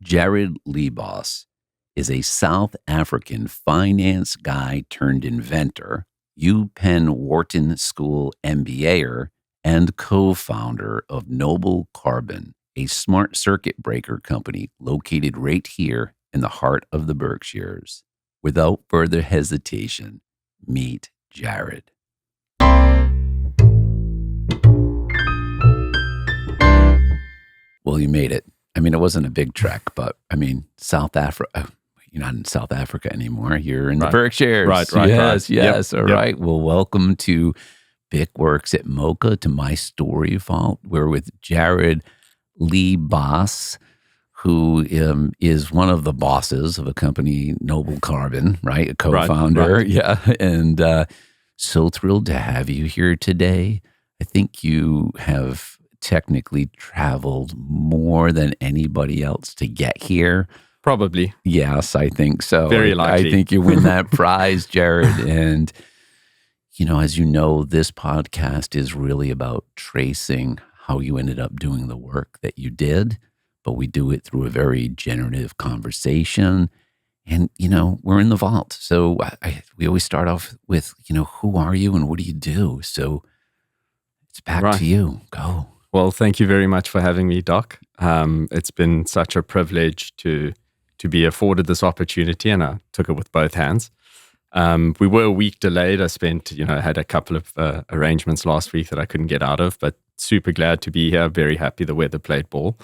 Jared Lebos is a South African finance guy turned inventor, UPENN Wharton School MBA-er, and co-founder of Noble Carbon, a smart circuit breaker company located right here in the heart of the Berkshires. Without further hesitation, meet Jared. Well, you made it. I mean, it wasn't a big trek, but I mean, South Africa, you're not in South Africa anymore. You're in the Berkshires. Right. Yes. Yep. All right. Well, welcome to Bick Works at Mocha, to My Story Vault. We're with Jared Lebos, who is one of the bosses of a company, Noble Carbon, right? A co-founder. Right. Yeah. And so thrilled to have you here today. I think you have technically traveled more than anybody else to get here. Probably. Yes, I think so. Very likely. I think you win that prize, Jared. And, as you know, this podcast is really about tracing how you ended up doing the work that you did, but we do it through a very generative conversation. And, we're in the vault. So we always start off with, who are you and what do you do? So it's back to you. Go. Well, thank you very much for having me, Doc. It's been such a privilege to be afforded this opportunity, and I took it with both hands. We were a week delayed. I had a couple of arrangements last week that I couldn't get out of, but super glad to be here. Very happy the weather played ball.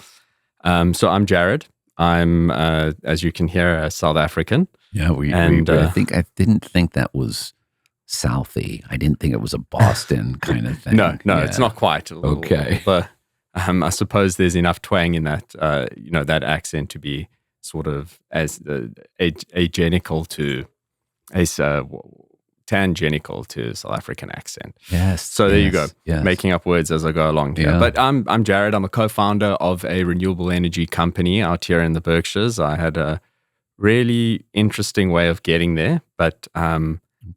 So I'm Jared. I'm, as you can hear, a South African. Yeah, I didn't think that was Southie. I didn't think it was a Boston kind of thing. No, It's not quite. Okay. But I suppose there's enough twang in that, that accent to be sort of as tangential to South African accent. Yes. So there you go. Yes. Making up words as I go along here. Yeah. But I'm Jared. I'm a co-founder of a renewable energy company out here in the Berkshires. I had a really interesting way of getting there, but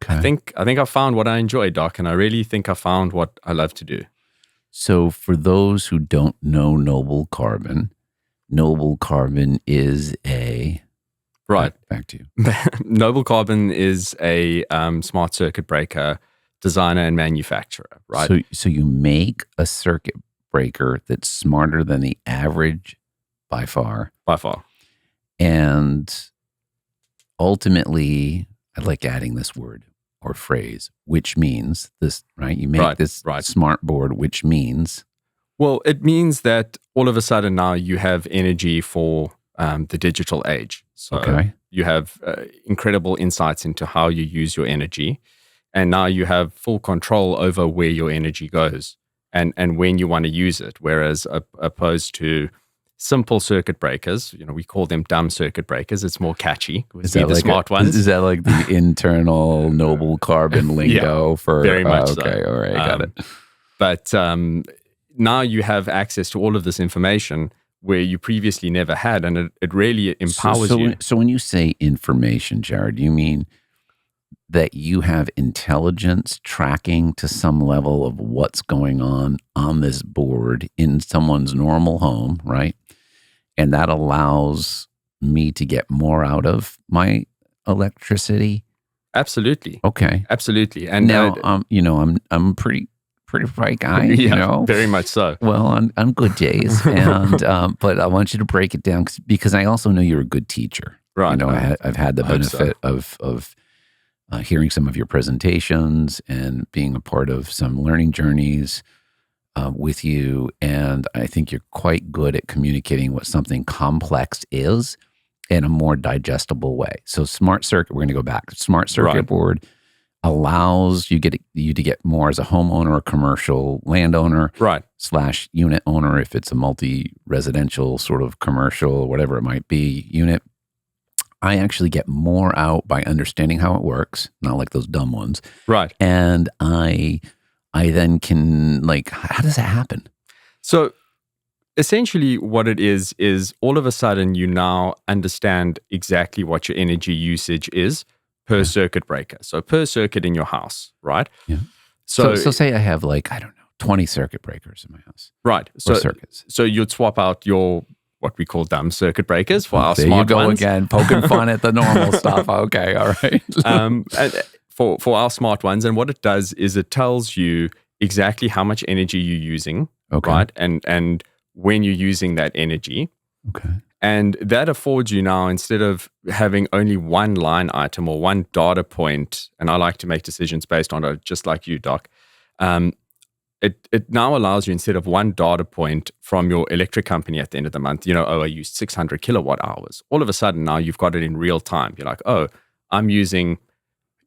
Okay. I think I found what I enjoy, Doc, and I really think I found what I love to do. So for those who don't know Noble Carbon is a... Right. Back to you. Noble Carbon is a smart circuit breaker designer and manufacturer, right? So you make a circuit breaker that's smarter than the average by far. By far. And ultimately, I like adding this word or phrase, which means this, right? You make this smart board, which means... Well, it means that all of a sudden now you have energy for the digital age. So you have incredible insights into how you use your energy. And now you have full control over where your energy goes and when you want to use it. Whereas opposed to simple circuit breakers, we call them dumb circuit breakers. It's more catchy. Is that the smart ones? Is that like the internal Noble Carbon lingo for? Very much so. Okay, all right, got it. But now you have access to all of this information where you previously never had, and it really empowers you. So when you say information, Jared, do you mean that you have intelligence tracking to some level of what's going on this board in someone's normal home, right? And that allows me to get more out of my electricity? Absolutely. Okay. Absolutely. And now, I'm a pretty bright guy, very much so. Well, on good days, and but I want you to break it down because I also know you're a good teacher. Right. I've had the benefit of hearing some of your presentations and being a part of some learning journeys with you, and I think you're quite good at communicating what something complex is in a more digestible way. So smart circuit, we're going to go back. Smart circuit board allows you to get more as a homeowner or commercial landowner, / unit owner if it's a multi-residential sort of commercial, whatever it might be, unit. I actually get more out by understanding how it works, not like those dumb ones. Right. And I then can, how does that happen? So essentially what it is all of a sudden you now understand exactly what your energy usage is per circuit breaker. So per circuit in your house, right? Yeah. So say I have 20 circuit breakers in my house. Right. Or circuits. So you'd swap out your what we call dumb circuit breakers for our there smart you go ones. again, poking fun at the normal stuff. Okay, all right. And for our smart ones, and what it does is it tells you exactly how much energy you're using, right? And when you're using that energy. Okay. And that affords you now, instead of having only one line item or one data point, and I like to make decisions based on it, just like you, Doc, it now allows you, instead of one data point from your electric company at the end of the month, I used 600 kilowatt hours. All of a sudden now you've got it in real time. You're like, oh, I'm using,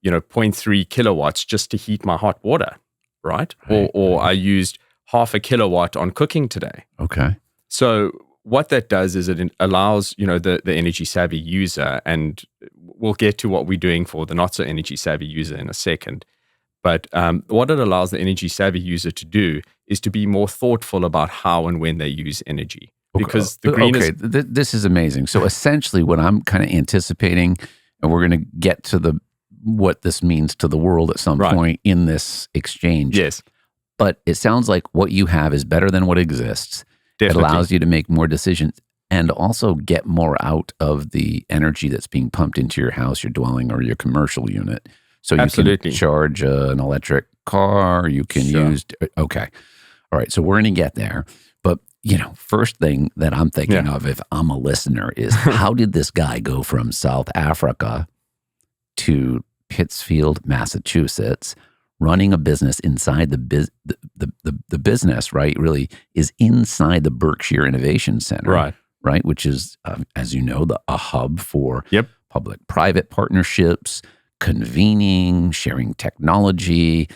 0.3 kilowatts just to heat my hot water, right? Or I used half a kilowatt on cooking today. Okay. So what that does is it allows, the energy savvy user, and we'll get to what we're doing for the not so energy savvy user in a second. But what it allows the energy savvy user to do is to be more thoughtful about how and when they use energy. Because the green is... This is amazing. So essentially what I'm kind of anticipating, and we're going to get to what this means to the world at some point in this exchange. Yes. But it sounds like what you have is better than what exists. Definitely. It allows you to make more decisions and also get more out of the energy that's being pumped into your house, your dwelling, or your commercial unit. So you can charge an electric car, you can use... Okay. All right. So we're going to get there. But, first thing that I'm thinking of if I'm a listener is how did this guy go from South Africa to Pittsfield, Massachusetts, running a business inside the business, right, really is inside the Berkshire Innovation Center, right, which is, as you know, a hub for public-private partnerships, convening, sharing technology,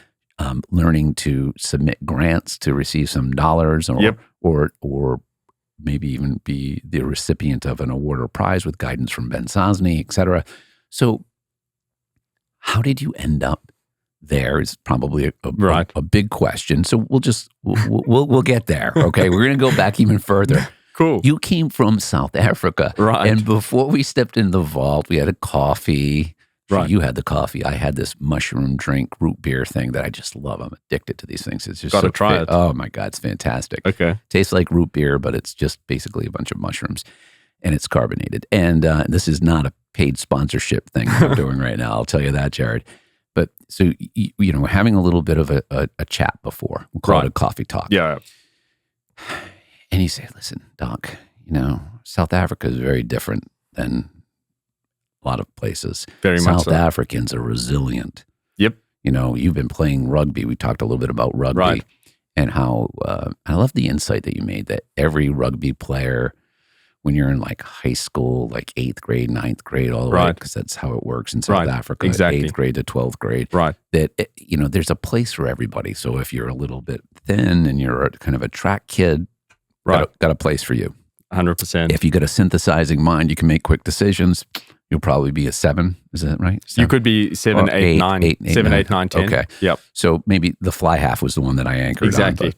learning to submit grants to receive some dollars, or maybe even be the recipient of an award or prize with guidance from Ben Sosny, et cetera. So how did you end up there is probably a big question. So we'll get there. Okay. We're going to go back even further. Cool. You came from South Africa. Right. And before we stepped into the vault, we had a coffee. Right. You had the coffee. I had this mushroom drink, root beer thing that I just love. I'm addicted to these things. It's just gotta try it. Oh my God, it's fantastic. Okay. Tastes like root beer, but it's just basically a bunch of mushrooms and it's carbonated. And this is not a paid sponsorship thing we're doing right now. I'll tell you that, Jared. But so, we're having a little bit of a chat before. We'll call it a coffee talk. Yeah. And you say, listen, Doc, South Africa is very different than a lot of places. Very much so. South Africans are resilient. Yep. You've been playing rugby. We talked a little bit about rugby and how I love the insight that you made that every rugby player, when you're in like high school, like 8th grade, 9th grade, all the way, because that's how it works in South Africa, 8th grade to 12th grade, that, there's a place for everybody. So if you're a little bit thin and you're kind of a track kid, got a place for you. 100%. If you got a synthesizing mind, you can make quick decisions. You'll probably be a 7. Is that right? 7? You could be 7, 8, 9. 7, 8, 9, 10. Okay. Yep. So maybe the fly half was the one that I anchored exactly. on.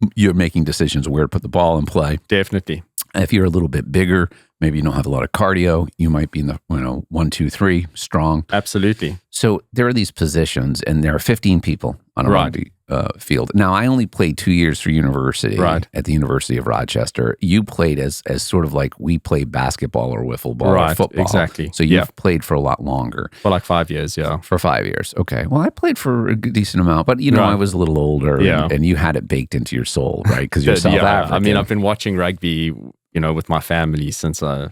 But you're making decisions where to put the ball in play. Definitely. If you're a little bit bigger, maybe you don't have a lot of cardio, you might be in the 1, 2, 3 strong. Absolutely. So there are these positions, and there are 15 people on a rugby field. Now, I only played 2 years for university at the University of Rochester. You played as sort of like we play basketball or wiffle ball or football. Exactly. So you've played for a lot longer. For like 5 years, yeah. For 5 years. Okay. Well, I played for a decent amount, but I was a little older and you had it baked into your soul, right? Because you're South African. I mean, I've been watching rugby, with my family since I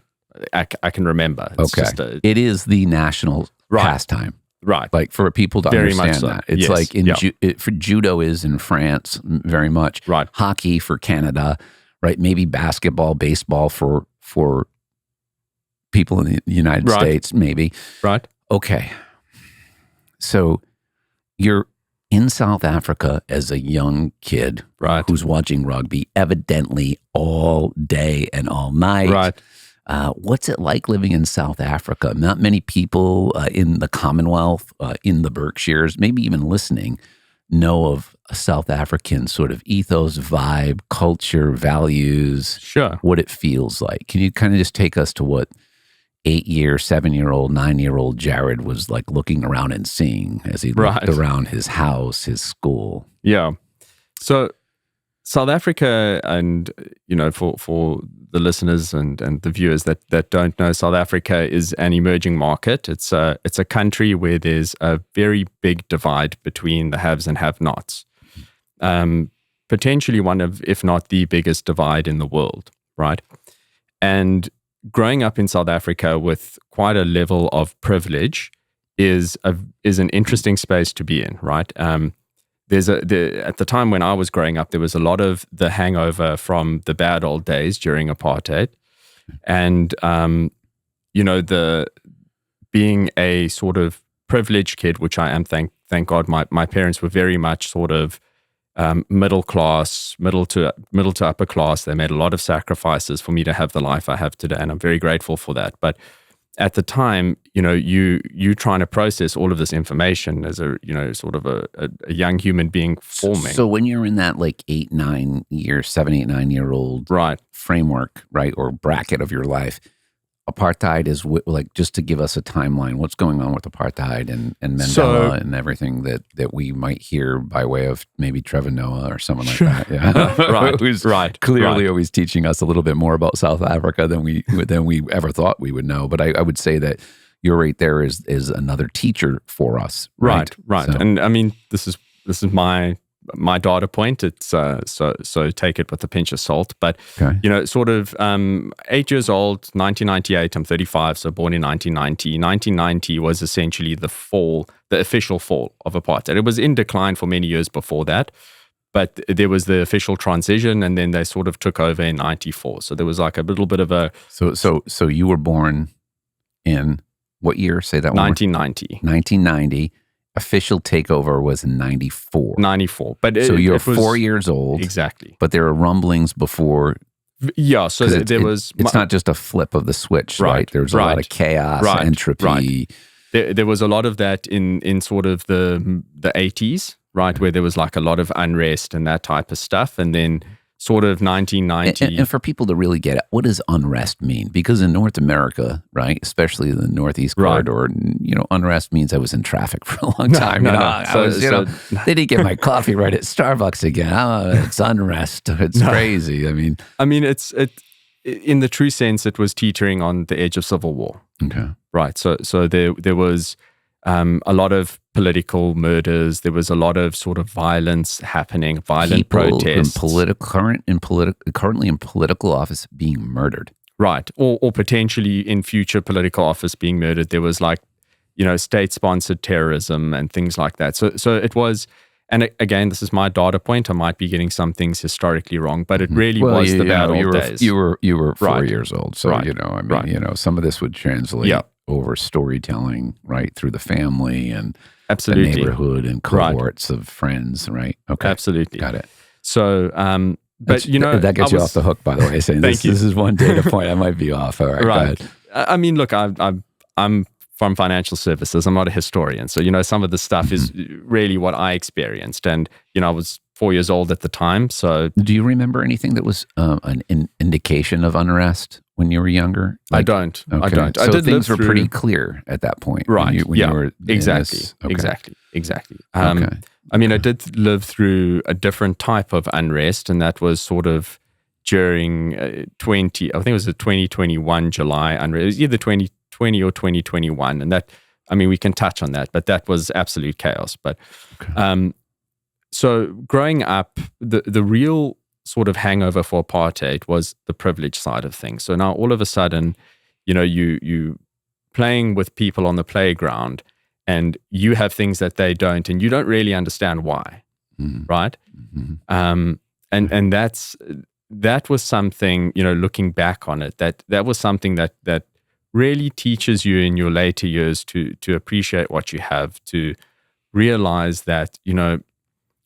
can remember. It's just it is the national pastime. Right. Like for people to very understand much so. that. It's like for judo is in France very much. Right. Hockey for Canada, right? Maybe basketball, baseball for people in the United States, maybe. Right. Okay. So you're in South Africa as a young kid who's watching rugby evidently all day and all night. Right. What's it like living in South Africa? Not many people in the Commonwealth, in the Berkshires, maybe even listening, know of a South African sort of ethos, vibe, culture, values, what it feels like. Can you kind of just take us to what 8-year, 7-year-old, 9-year-old Jared was like looking around and seeing as he looked around his house, his school? Yeah. So South Africa, and for the listeners and the viewers that don't know, South Africa is an emerging market. It's a country where there's a very big divide between the haves and have-nots. Potentially one of, if not the biggest divide in the world, right? And growing up in South Africa with quite a level of privilege is an interesting space to be in, right? At the time when I was growing up, there was a lot of the hangover from the bad old days during apartheid, and the being a sort of privileged kid, which I am, thank God, my parents were very much sort of middle to upper class. They made a lot of sacrifices for me to have the life I have today, and I'm very grateful for that. But at the time, you trying to process all of this information as a sort of a young human being forming. So when you're in that like 7, 8, 9 year old right framework, right, or bracket of your life, apartheid is like, just to give us a timeline, what's going on with apartheid and Mandela and everything that we might hear by way of maybe Trevor Noah or someone like that. Yeah. Who's clearly always teaching us a little bit more about South Africa than we ever thought we would know. But I would say that you're right there is another teacher for us. Right. So. And I mean, this is my data point. It's so take it with a pinch of salt. But sort of 8 years old, 1998. I'm 35, so born in 1990. 1990 was essentially the official fall of apartheid. It was in decline for many years before that, but there was the official transition, and then they sort of took over in 94. So there was like a little bit of a. So you were born in what year? Say that one. 1990. 1990. Official takeover was in 94. 94. But so you're 4 years old. Exactly. But there are rumblings before. Yeah. So it's not just a flip of the switch, right? There's a lot of chaos, entropy. Right. There was a lot of that in sort of the 80s, right? Where there was like a lot of unrest and that type of stuff. And then sort of 1990. And for people to really get it, what does unrest mean? Because in North America, right, especially the Northeast corridor, unrest means I was in traffic for a long time. They didn't get my coffee right at Starbucks again. It's unrest. It's crazy. I mean, it's in the true sense, it was teetering on the edge of civil war. Okay. Right. So there was a lot of political murders. There was a lot of sort of violence happening, violent protests. Currently in political office being murdered. Right. Or potentially in future political office being murdered. There was like, state-sponsored terrorism and things like that. So it was, and again, this is my data point. I might be getting some things historically wrong, but it really was the bad old days. You were 4 years old. So, some of this would translate over storytelling, right, through the family and the neighborhood and cohorts of friends, right? Okay. Absolutely. Got it. So, but that gets you off the hook, by the way, saying this is one data point I might be off. All right. Go ahead. I mean, look, I'm from financial services. I'm not a historian. So, some of the stuff is really what I experienced. And, I was 4 years old at the time. So do you remember anything that was an indication of unrest when you were younger? I don't. Okay. I don't. So things were pretty clear at that point. Right. When you were exactly. Exactly. I mean, I did live through a different type of unrest, and that was sort of during I think it was the 2021 July unrest. It was either 2020 or 2021. And that, I mean, we can touch on that, but that was absolute chaos. But so growing up, the real sort of hangover for apartheid was the privilege side of things. So now all of a sudden, you playing with people on the playground, and you have things that they don't, and you don't really understand why, right? Mm-hmm. And that was something, looking back on it, that was something that really teaches you in your later years to appreciate what you have, to realize that,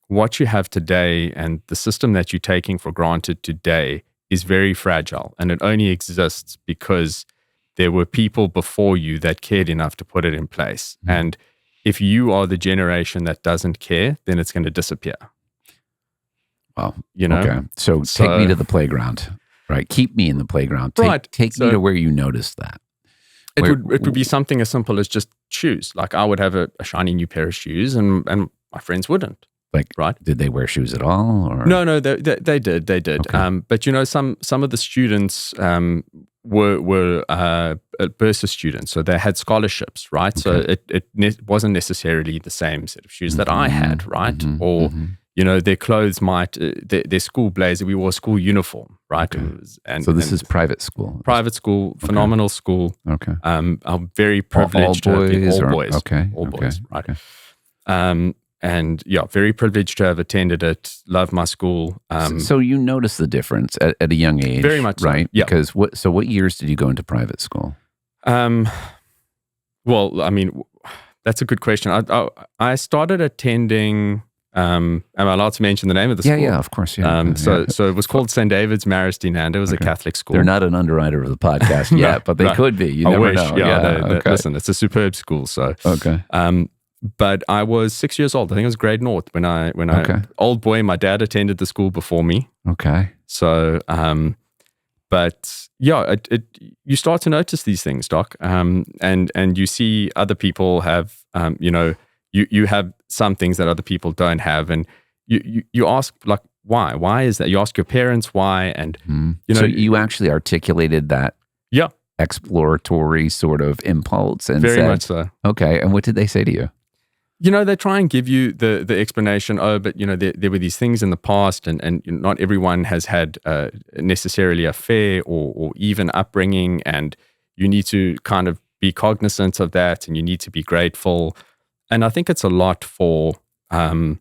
what you have today and the system that you're taking for granted today is very fragile, and it only exists because there were people before you that cared enough to put it in place. Mm-hmm. And if you are the generation that doesn't care, then it's going to disappear. Wow. Okay. So take me to the playground, right? Keep me in the playground. Take me to where you noticed that. It would be something as simple as just shoes. Like I would have a shiny new pair of shoes, and my friends wouldn't. Like, right? Did they wear shoes at all? Or? No, they did. Okay. But some of the students were Berkshire students, so they had scholarships, right? Okay. So it wasn't necessarily the same set of shoes that I had, right? Or their clothes might their school blazer. We wore a school uniform, right? Okay. So this is private school. Private school, phenomenal school. Okay. I'm very privileged all to boys. have all boys. Okay. All boys, right? Okay. And very privileged to have attended it. Love my school. So you noticed the difference at a young age, very much, right? So. Yeah. Because what years did you go into private school? Well, I mean, that's a good question. I started attending. Am I allowed to mention the name of the school? Yeah, of course. Yeah. So it was called St. David's Marist-Dinand. It was a Catholic school. They're not an underwriter of the podcast yet, but they could be. You never know. Yeah. Listen, it's a superb school. So okay. But I was 6 years old. I think it was grade north when I old boy. My dad attended the school before me. Okay. So, but yeah, you start to notice these things, Doc. And you see other people have, you have some things that other people don't have, and you ask like, why? Why is that? You ask your parents why, and so you actually articulated that. Yeah. Exploratory sort of impulse and very said, much so. Okay. And what did they say to you? They try and give you the explanation, but, there were these things in the past and not everyone has had necessarily a fair or even upbringing, and you need to kind of be cognizant of that, and you need to be grateful. And I think it's a lot for, an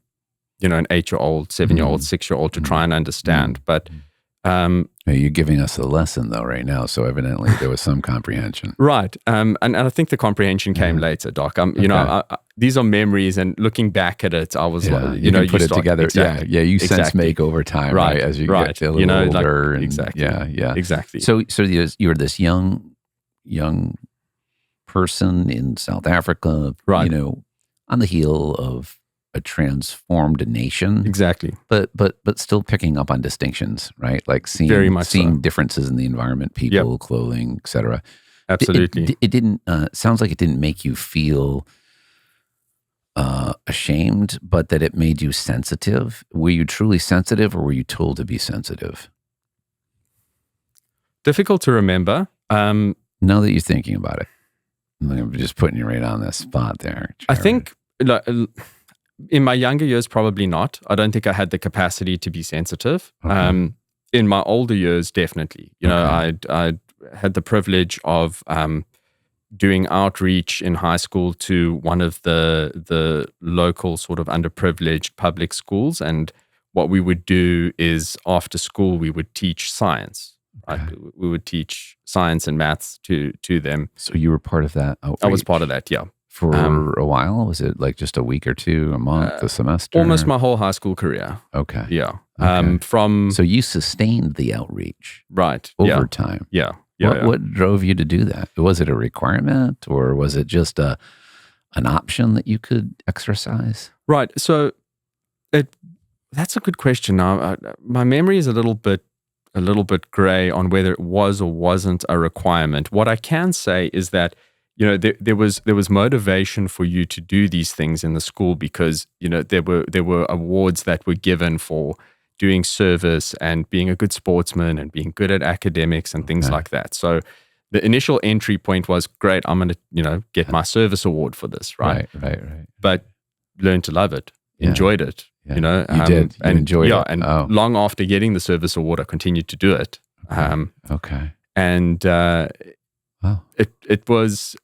8-year-old, 7-year-old, 6-year-old to try and understand. But you're giving us a lesson though right now, so evidently there was some comprehension. Right. And I think the comprehension came later, Doc. These are memories, and looking back at it, I was like, you put it together. Exactly, yeah. You sense make over time, right? As you get a little older. Exactly. Yeah. Exactly. So you're this young person in South Africa, right? On the heel of a transformed nation, exactly. But still picking up on distinctions, right? Like seeing differences in the environment, people, clothing, etc. Absolutely. It didn't. Sounds like it didn't make you feel ashamed, but that it made you sensitive. Were you truly sensitive, or were you told to be sensitive? Difficult to remember. Now that you're thinking about it, I'm just putting you right on the spot there, Jared. I think. In my younger years, probably not. I don't think I had the capacity to be sensitive. Okay. In my older years, definitely. I had the privilege of doing outreach in high school to one of the local sort of underprivileged public schools. And what we would do is after school, we would teach science. Okay. Right? We would teach science and maths to them. So you were part of that outreach? I was part of that, yeah. For a while? Was it like just a week or two, a month, a semester? Almost my whole high school career. Okay. Yeah. Okay. So you sustained the outreach. Right. Over time. Yeah. What drove you to do that? Was it a requirement, or was it just an option that you could exercise? Right. So that's a good question. Now, my memory is a little bit gray on whether it was or wasn't a requirement. What I can say is that there was motivation for you to do these things in the school because there were awards that were given for doing service and being a good sportsman and being good at academics and things like that. So the initial entry point was great. I'm going to get my service award for this, right? Right. But learned to love it, enjoyed it. Yeah. You did. You enjoyed it. And long after getting the service award, I continued to do it. Okay. And wow. It was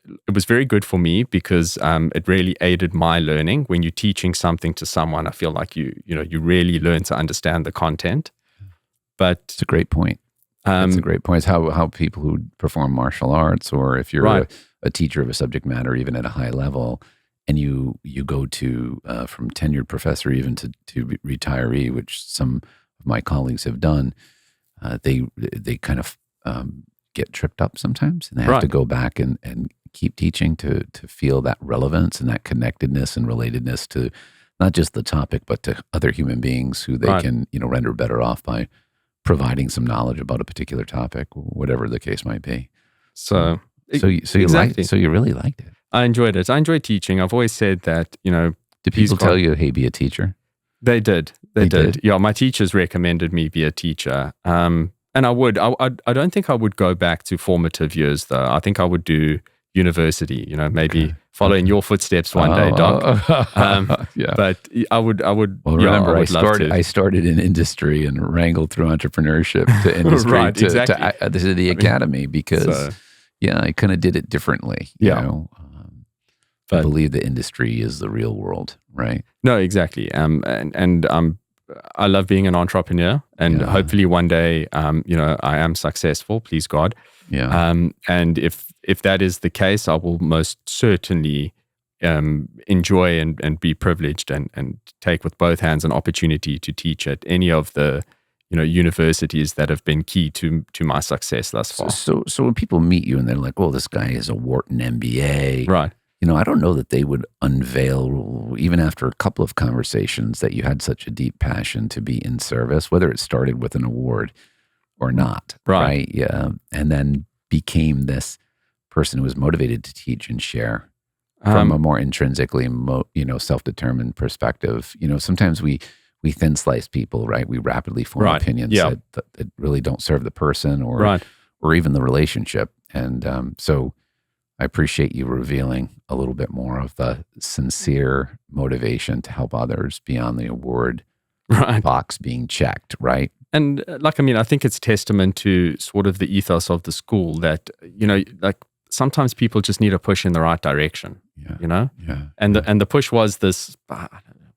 very good for me because it really aided my learning. When you're teaching something to someone, I feel like you really learn to understand the content. But it's a great point. It's a great point. It's how people who perform martial arts, or if you're a teacher of a subject matter, even at a high level, and you go to from tenured professor even to retiree, which some of my colleagues have done, they kind of get tripped up sometimes, and they have to go back and keep teaching to feel that relevance and that connectedness and relatedness to not just the topic, but to other human beings who they can render better off by providing some knowledge about a particular topic, whatever the case might be. So you really liked it. I enjoyed it. I enjoyed teaching. I've always said that, Do people tell you, hey, be a teacher? They did. They They did. did? Yeah, my teachers recommended me be a teacher. And I would. I don't think I would go back to formative years, though. I think I would do university, maybe follow in your footsteps one day, Doc. Yeah. But I would. Well, yeah, remember, would love to. I started in industry and wrangled through entrepreneurship to industry Right, to exactly. the academy because, I kind of did it differently. Yeah. I believe the industry is the real world, right? No, exactly. I love being an entrepreneur, and hopefully one day, I am successful. Please God. Yeah. And if that is the case, I will most certainly enjoy and be privileged and take with both hands an opportunity to teach at any of the universities that have been key to my success thus far. So when people meet you and they're like, "Oh, this guy is a Wharton MBA," right? I don't know that they would unveil, even after a couple of conversations, that you had such a deep passion to be in service, whether it started with an award or not, right? Yeah, and then became this person who was motivated to teach and share from a more intrinsically, self-determined perspective. Sometimes we thin slice people, right? We rapidly form opinions that really don't serve the person or even the relationship, and so. I appreciate you revealing a little bit more of the sincere motivation to help others beyond the award box being checked, right? And I think it's testament to sort of the ethos of the school that, sometimes people just need a push in the right direction, Yeah. And the push was this,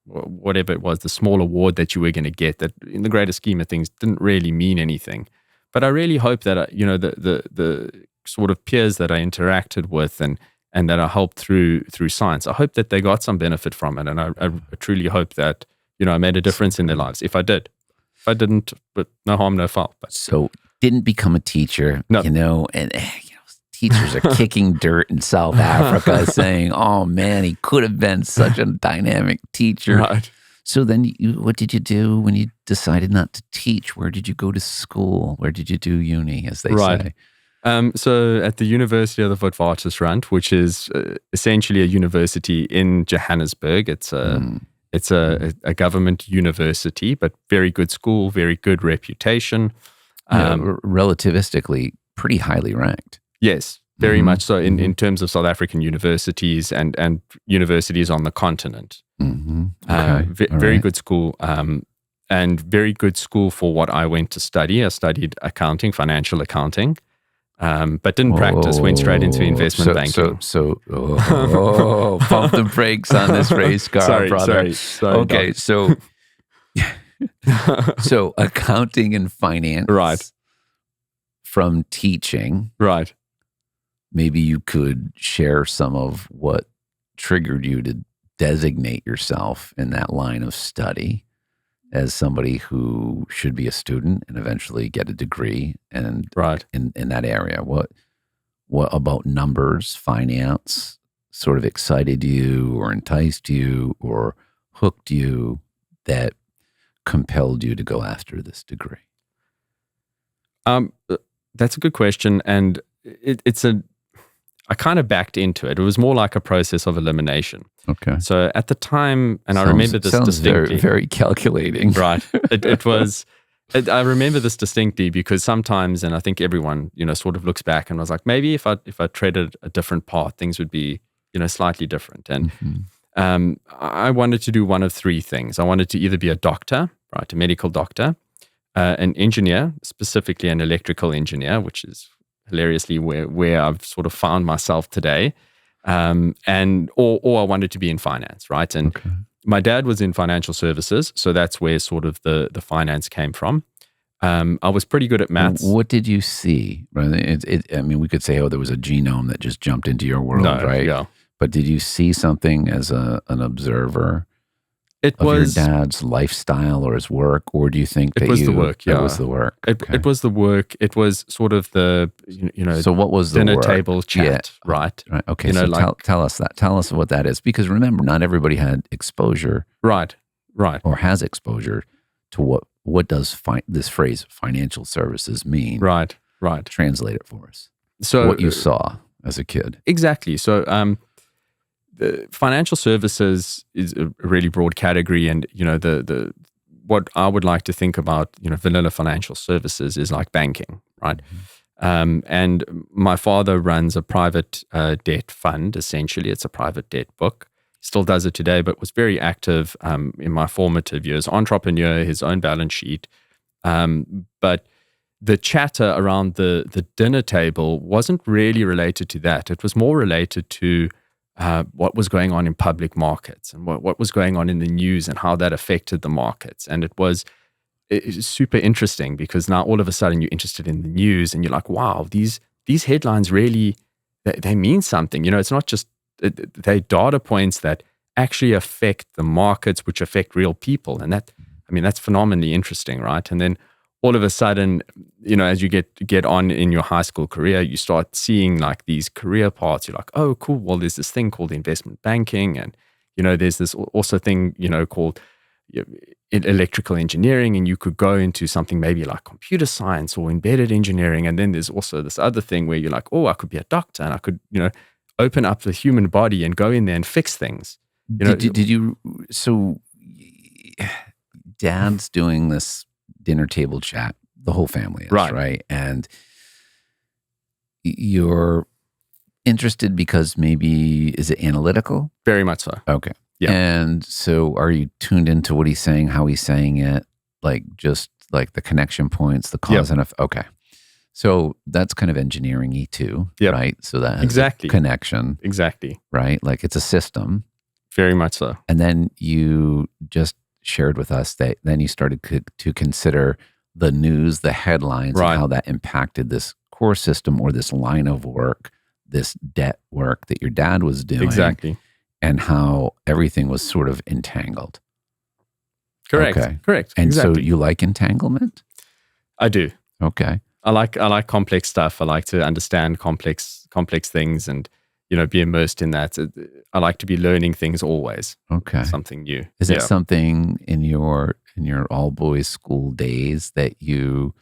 whatever it was, the small award that you were going to get that in the greater scheme of things didn't really mean anything. But I really hope that, the sort of peers that I interacted with and that I helped through science, I hope that they got some benefit from it. And I truly hope that, I made a difference in their lives. If I did. If I didn't, but no harm, no foul. But. So didn't become a teacher, and teachers are kicking dirt in South Africa saying, "Oh man, he could have been such a dynamic teacher." Right. So then what did you do when you decided not to teach? Where did you go to school? Where did you do uni, as they say? So at the University of the Witwatersrand, which is essentially a university in Johannesburg, it's a government university, but very good school, very good reputation. Relativistically, pretty highly ranked. Yes, very much so in terms of South African universities and universities on the continent. Very good school. And very good school for what I went to study. I studied accounting, financial accounting. But didn't practice, went straight into investment banking. Pump the brakes on this race car, brother. Sorry, okay, so accounting and finance from teaching. Right. Maybe you could share some of what triggered you to designate yourself in that line of study as somebody who should be a student and eventually get a degree and in that area. What about numbers, finance sort of excited you or enticed you or hooked you that compelled you to go after this degree? That's a good question. And I kind of backed into it. It was more like a process of elimination. Okay. So at the time, and I remember this distinctly. Very, very calculating. Right. It was. I remember this distinctly because sometimes, and I think everyone, sort of looks back and was like, maybe if I treaded a different path, things would be, slightly different. And I wanted to do one of three things. I wanted to either be a doctor, right, a medical doctor, an engineer, specifically an electrical engineer, which is hilariously where I've sort of found myself today, or I wanted to be in finance, right? And my dad was in financial services, so that's where sort of the finance came from. I was pretty good at maths. What did you see? Right? I mean, we could say, there was a genome that just jumped into your world, right? Yeah. But did you see something as an observer of your dad's lifestyle or his work, or do you think it was the work? Yeah, it was the work. It was the work. It was sort of the So what was the dinner work? table chat, right? Okay, so tell us that. Tell us what that is, because remember, not everybody had exposure, right, or has exposure to what does this phrase financial services mean? Right. Translate it for us. So what you saw as a kid. Exactly. So the financial services is a really broad category, and the what I would like to think about, vanilla financial services is like banking, right? And my father runs a private debt fund. Essentially, it's a private debt book. Still does it today, but was very active in my formative years. Entrepreneur, his own balance sheet, but the chatter around the dinner table wasn't really related to that. It was more related to what was going on in public markets and what was going on in the news and how that affected the markets. And it was super interesting because now all of a sudden you're interested in the news and you're like, wow, these headlines really, they mean something. It's not just, they're data points that actually affect the markets, which affect real people. And that's phenomenally interesting, right? And then all of a sudden, as you get on in your high school career, you start seeing like these career paths. You're like, oh, cool. Well, there's this thing called investment banking, and there's this also thing called electrical engineering, and you could go into something maybe like computer science or embedded engineering. And then there's also this other thing where you're like, oh, I could be a doctor, and I could open up the human body and go in there and fix things. So Dad's doing this dinner table chat, the whole family is, right? And you're interested because maybe, is it analytical? Very much so. Okay. Yeah. And so are you tuned into what he's saying, how he's saying it, like just like the connection points, the cause and effect? Okay. So that's kind of engineering-y too, right? So that has a connection. Exactly. Right? Like it's a system. Very much so. And then you just shared with us that then you started to consider the news, the headlines, and how that impacted this core system or this line of work, this debt work that your dad was doing. Exactly. And how everything was sort of entangled. Correct. Okay. Correct. And exactly. so you like entanglement? I do. Okay. I like complex stuff. I like to understand complex things and be immersed in that. I like to be learning things always. Okay. Something new. Is it something in your all boys school days that you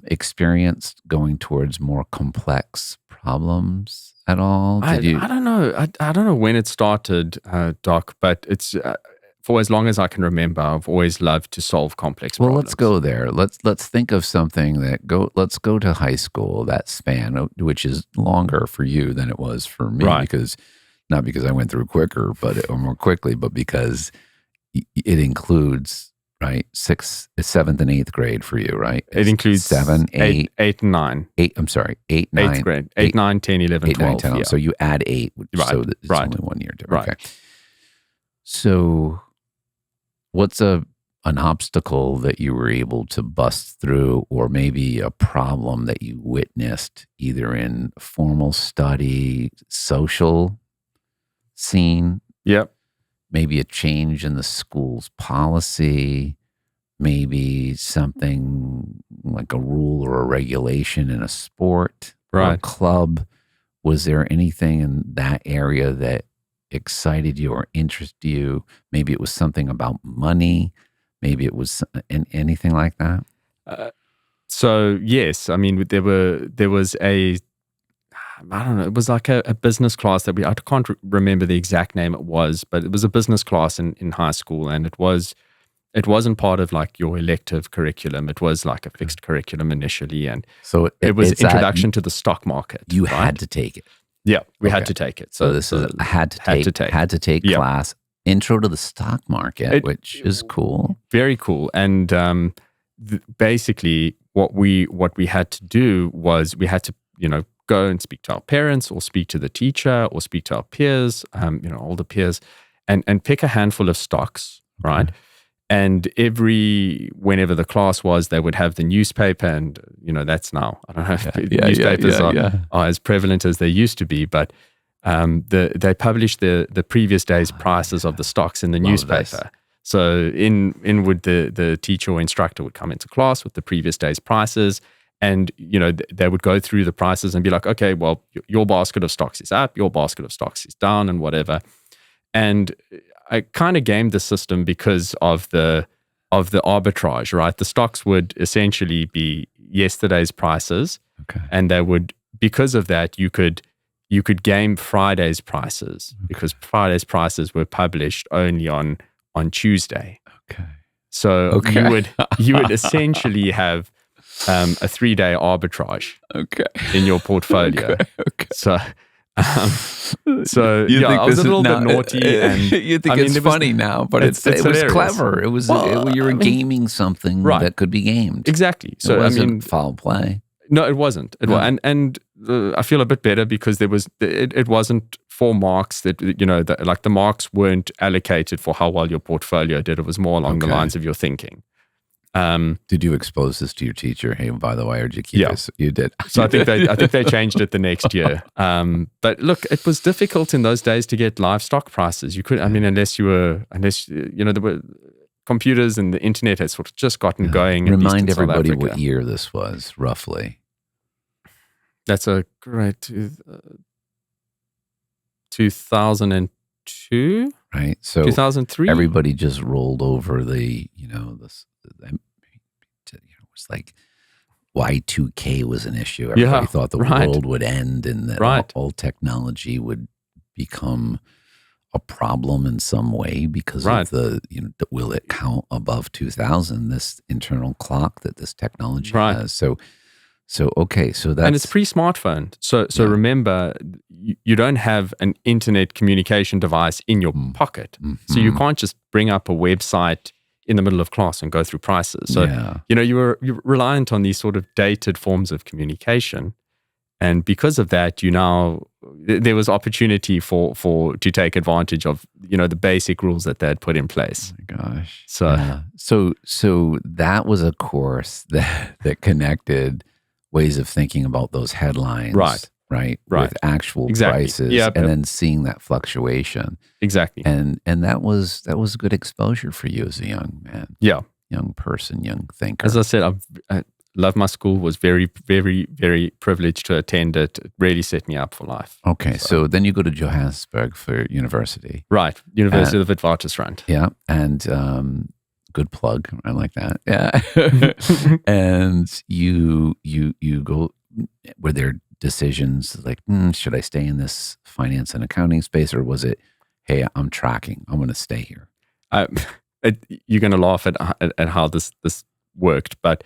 experienced going towards more complex problems at all? I don't know. I don't know when it started, Doc, but it's for as long as I can remember, I've always loved to solve complex problems. Well, let's go there. Let's think of something let's go to high school, that span, which is longer for you than it was for me, because not because I went through quicker, or more quickly, but because it includes, right, 6th, 7th, and 8th grade for you, right? It includes 7, 8, 8 and 9. 8, 9. 8th grade. 8, 9, 10, 11, 12. 8, 9, 10. So you add 8, so it's only 1 year difference. Okay. So what's an obstacle that you were able to bust through, or maybe a problem that you witnessed either in formal study, social scene? Yep. Maybe a change in the school's policy, maybe something like a rule or a regulation in a sport or a club. Was there anything in that area that excited you or interested you? Maybe it was something about money. Maybe it was anything like that. So yes, I mean there was I don't know. It was like a business class that I can't remember the exact name it was, but it was a business class in high school, and it wasn't part of like your elective curriculum. It was like a fixed curriculum initially, and so it was introduction to the stock market. You had to take it. Yeah, we had to take it. So this is a had to take class, intro to the stock market, which is cool. Very cool. And basically, what we had to do was we had to go and speak to our parents, or speak to the teacher, or speak to our peers, older peers, and pick a handful of stocks, right? And whenever the class was, they would have the newspaper, and that's now, I don't know if newspapers are as prevalent as they used to be, but they published the previous day's prices of the stocks in the newspaper. So in would the teacher or instructor would come into class with the previous day's prices, and they would go through the prices and be like, okay, well, your basket of stocks is up, your basket of stocks is down, and whatever. And I kind of gamed the system because of the arbitrage, right? The stocks would essentially be yesterday's prices, and they would, because of that, you could you could game Friday's prices because Friday's prices were published only on Tuesday. Okay. So you would essentially have a 3-day arbitrage in your portfolio. Okay. So I was a little bit naughty, and you think it's funny now, but it was clever. It was you were gaming something that could be gamed. Exactly. So it wasn't foul play. No, it wasn't. And I feel a bit better because it wasn't 4 marks that like the marks weren't allocated for how well your portfolio did. It was more along the lines of your thinking. Did you expose this to your teacher? Hey, by the way, or did you keep this? You did. So I think they changed it the next year. But look, it was difficult in those days to get livestock prices. You could, unless there were computers and the internet had sort of just gotten going. Remind everybody what year this was, roughly. That's a great 2002, right? So 2003. Everybody just rolled over it was like Y2K was an issue. Everybody thought the world would end and that all technology would become a problem in some way because of will it count above 2000, this internal clock that this technology has. So that's... And it's pre-smartphone. So remember, you don't have an internet communication device in your pocket. Mm-hmm. So you can't just bring up a website in the middle of class and go through prices. So, you're reliant on these sort of dated forms of communication. And because of that, there was opportunity to take advantage of, the basic rules that they had put in place. Oh my gosh. So that was a course that connected ways of thinking about those headlines. Right. With actual prices and then seeing that fluctuation. Exactly. And that was good exposure for you as a young man. Yeah. Young person, young thinker. As I said, I love my school, was very, very, very privileged to attend it. It really set me up for life. Okay. So then you go to Johannesburg for university. Right. University of Witwatersrand. Yeah. And good plug. I like that. Yeah. And you go, were there decisions like, should I stay in this finance and accounting space, or was it, hey, I'm tracking, I'm going to stay here? You're going to laugh at how this worked, but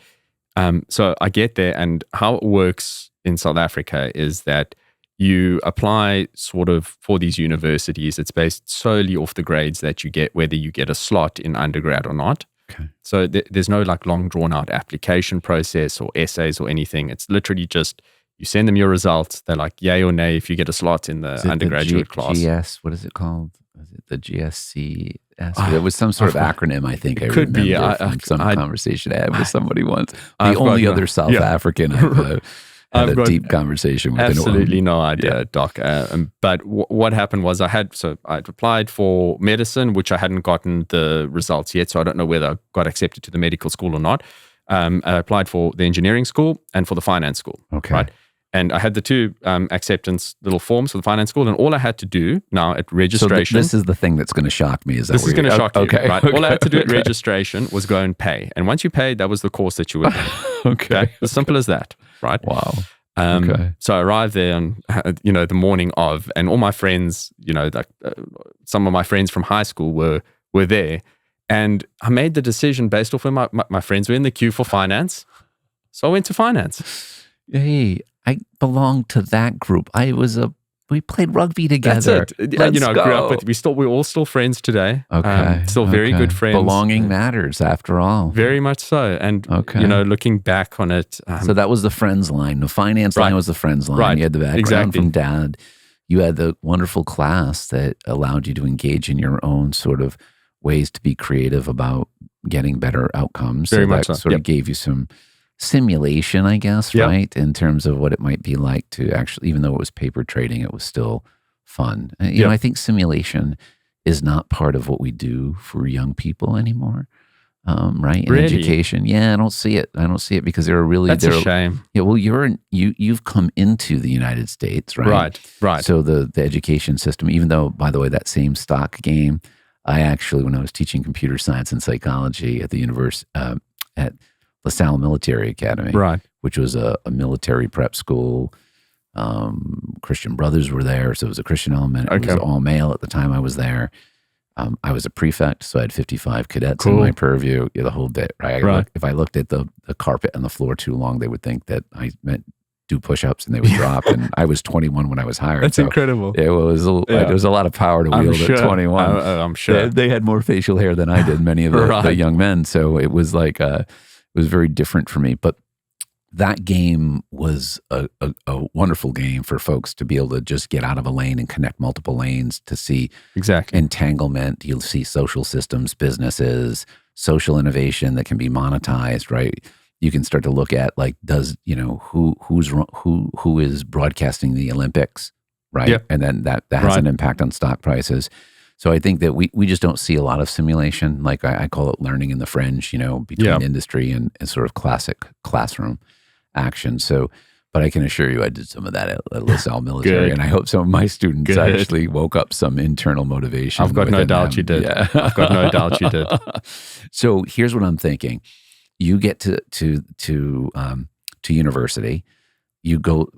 so I get there, and how it works in South Africa is that you apply sort of for these universities. It's based solely off the grades that you get, whether you get a slot in undergrad or not. Okay. So there's no like long drawn out application process or essays or anything. It's literally just, you send them your results. They're like, yay or nay if you get a slot in the undergraduate class. What is it called? Is it the GSCS? There was some sort of acronym, I think. It could be. From some conversation I had with somebody once. The only other South African I've had a deep conversation with. Absolutely no idea, Doc. But what happened was I'd applied for medicine, which I hadn't gotten the results yet, so I don't know whether I got accepted to the medical school or not. I applied for the engineering school and for the finance school. Okay. Right? And I had the 2 acceptance little forms for the finance school, and all I had to do now at registration. So this is the thing that's going to shock me. Is going to shock you? Okay. Right? Okay. All I had to do at registration was go and pay, and once you paid, that was the course that you were in. Okay. As simple as that. Right? Wow. So I arrived there on the morning of, and all my friends, some of my friends from high school were there, and I made the decision based off where my friends were in the queue for finance, so I went to finance. Hey. I belonged to that group. We played rugby together. That's it. Let's I go. grew up with. We're all still friends today. Okay. Still very good friends. Belonging matters, after all. Very much so. And looking back on it, so that was the friends line. The finance line was the friends line. Right. You had the background Exactly. from dad. You had the wonderful class that allowed you to engage in your own sort of ways to be creative about getting better outcomes. Very much so. Sort of gave you some simulation, I guess, right? In terms of what it might be like to actually, even though it was paper trading, it was still fun. You know, I think simulation is not part of what we do for young people anymore, right? In education. Yeah, I don't see it. Because there are really... That's a shame. Yeah, well, you've come into the United States, right? Right. So the education system, even though, by the way, that same stock game, I actually, when I was teaching computer science and psychology at the university, at LaSalle Military Academy, right, which was a military prep school, Christian Brothers were there, so it was a Christian element. It was all male at the time I was there. I was a prefect, so I had 55 cadets in my purview, the whole bit, right? If I looked at the carpet on the floor too long, they would think that I meant do push-ups and they would drop. And I was 21 when I was hired. That's incredible. It was there was a lot of power to wield at 21. I'm sure. They had more facial hair than I did, many of the young men. So it was like, it was very different for me. But that game was a wonderful game for folks to be able to just get out of a lane and connect multiple lanes to see entanglement. You'll see social systems, businesses, social innovation that can be monetized, right? You can start to look at like, who is broadcasting the Olympics, right? Yep. And then that has an impact on stock prices. So I think that we just don't see a lot of simulation. Like I call it learning in the fringe, between industry and sort of classic classroom action. So, but I can assure you I did some of that at LaSalle Military. And I hope some of my students actually woke up some internal motivation. I've got no doubt you did. Yeah. I've got no doubt you did. So here's what I'm thinking. You get to university, you go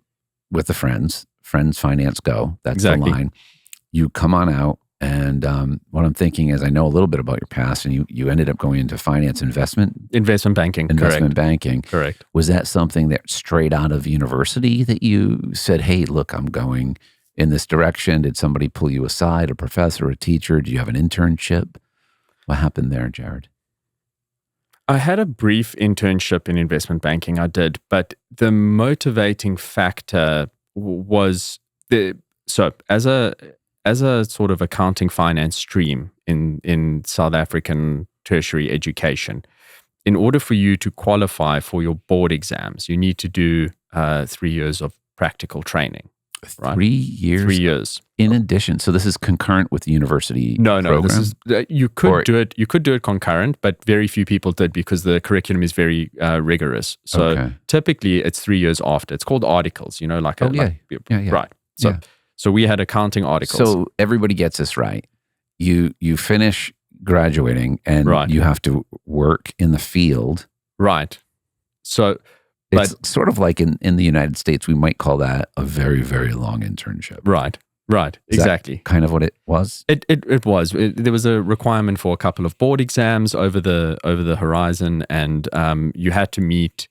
with the friends finance go. That's the line. You come on out. And what I'm thinking is, I know a little bit about your past, and you ended up going into investment banking. Correct. Was that something that straight out of university that you said, hey, look, I'm going in this direction? Did somebody pull you aside, a professor, a teacher? Do you have an internship? What happened there, Jared? I had a brief internship in investment banking. I did, but the motivating factor was as a sort of accounting finance stream in South African tertiary education, in order for you to qualify for your board exams, you need to do 3 years of practical training. Right? 3 years? 3 years. In addition, so this is concurrent with the university program? This is, you could do it concurrent, but very few people did because the curriculum is very rigorous. So typically it's 3 years after. It's called articles, right. So we had accounting articles. So everybody gets this right. You finish graduating and you have to work in the field. Right. So it's sort of like in the United States, we might call that a very, very long internship. Right. Is exactly. That kind of what it was? It was. There was a requirement for a couple of board exams over the horizon, and you had to meet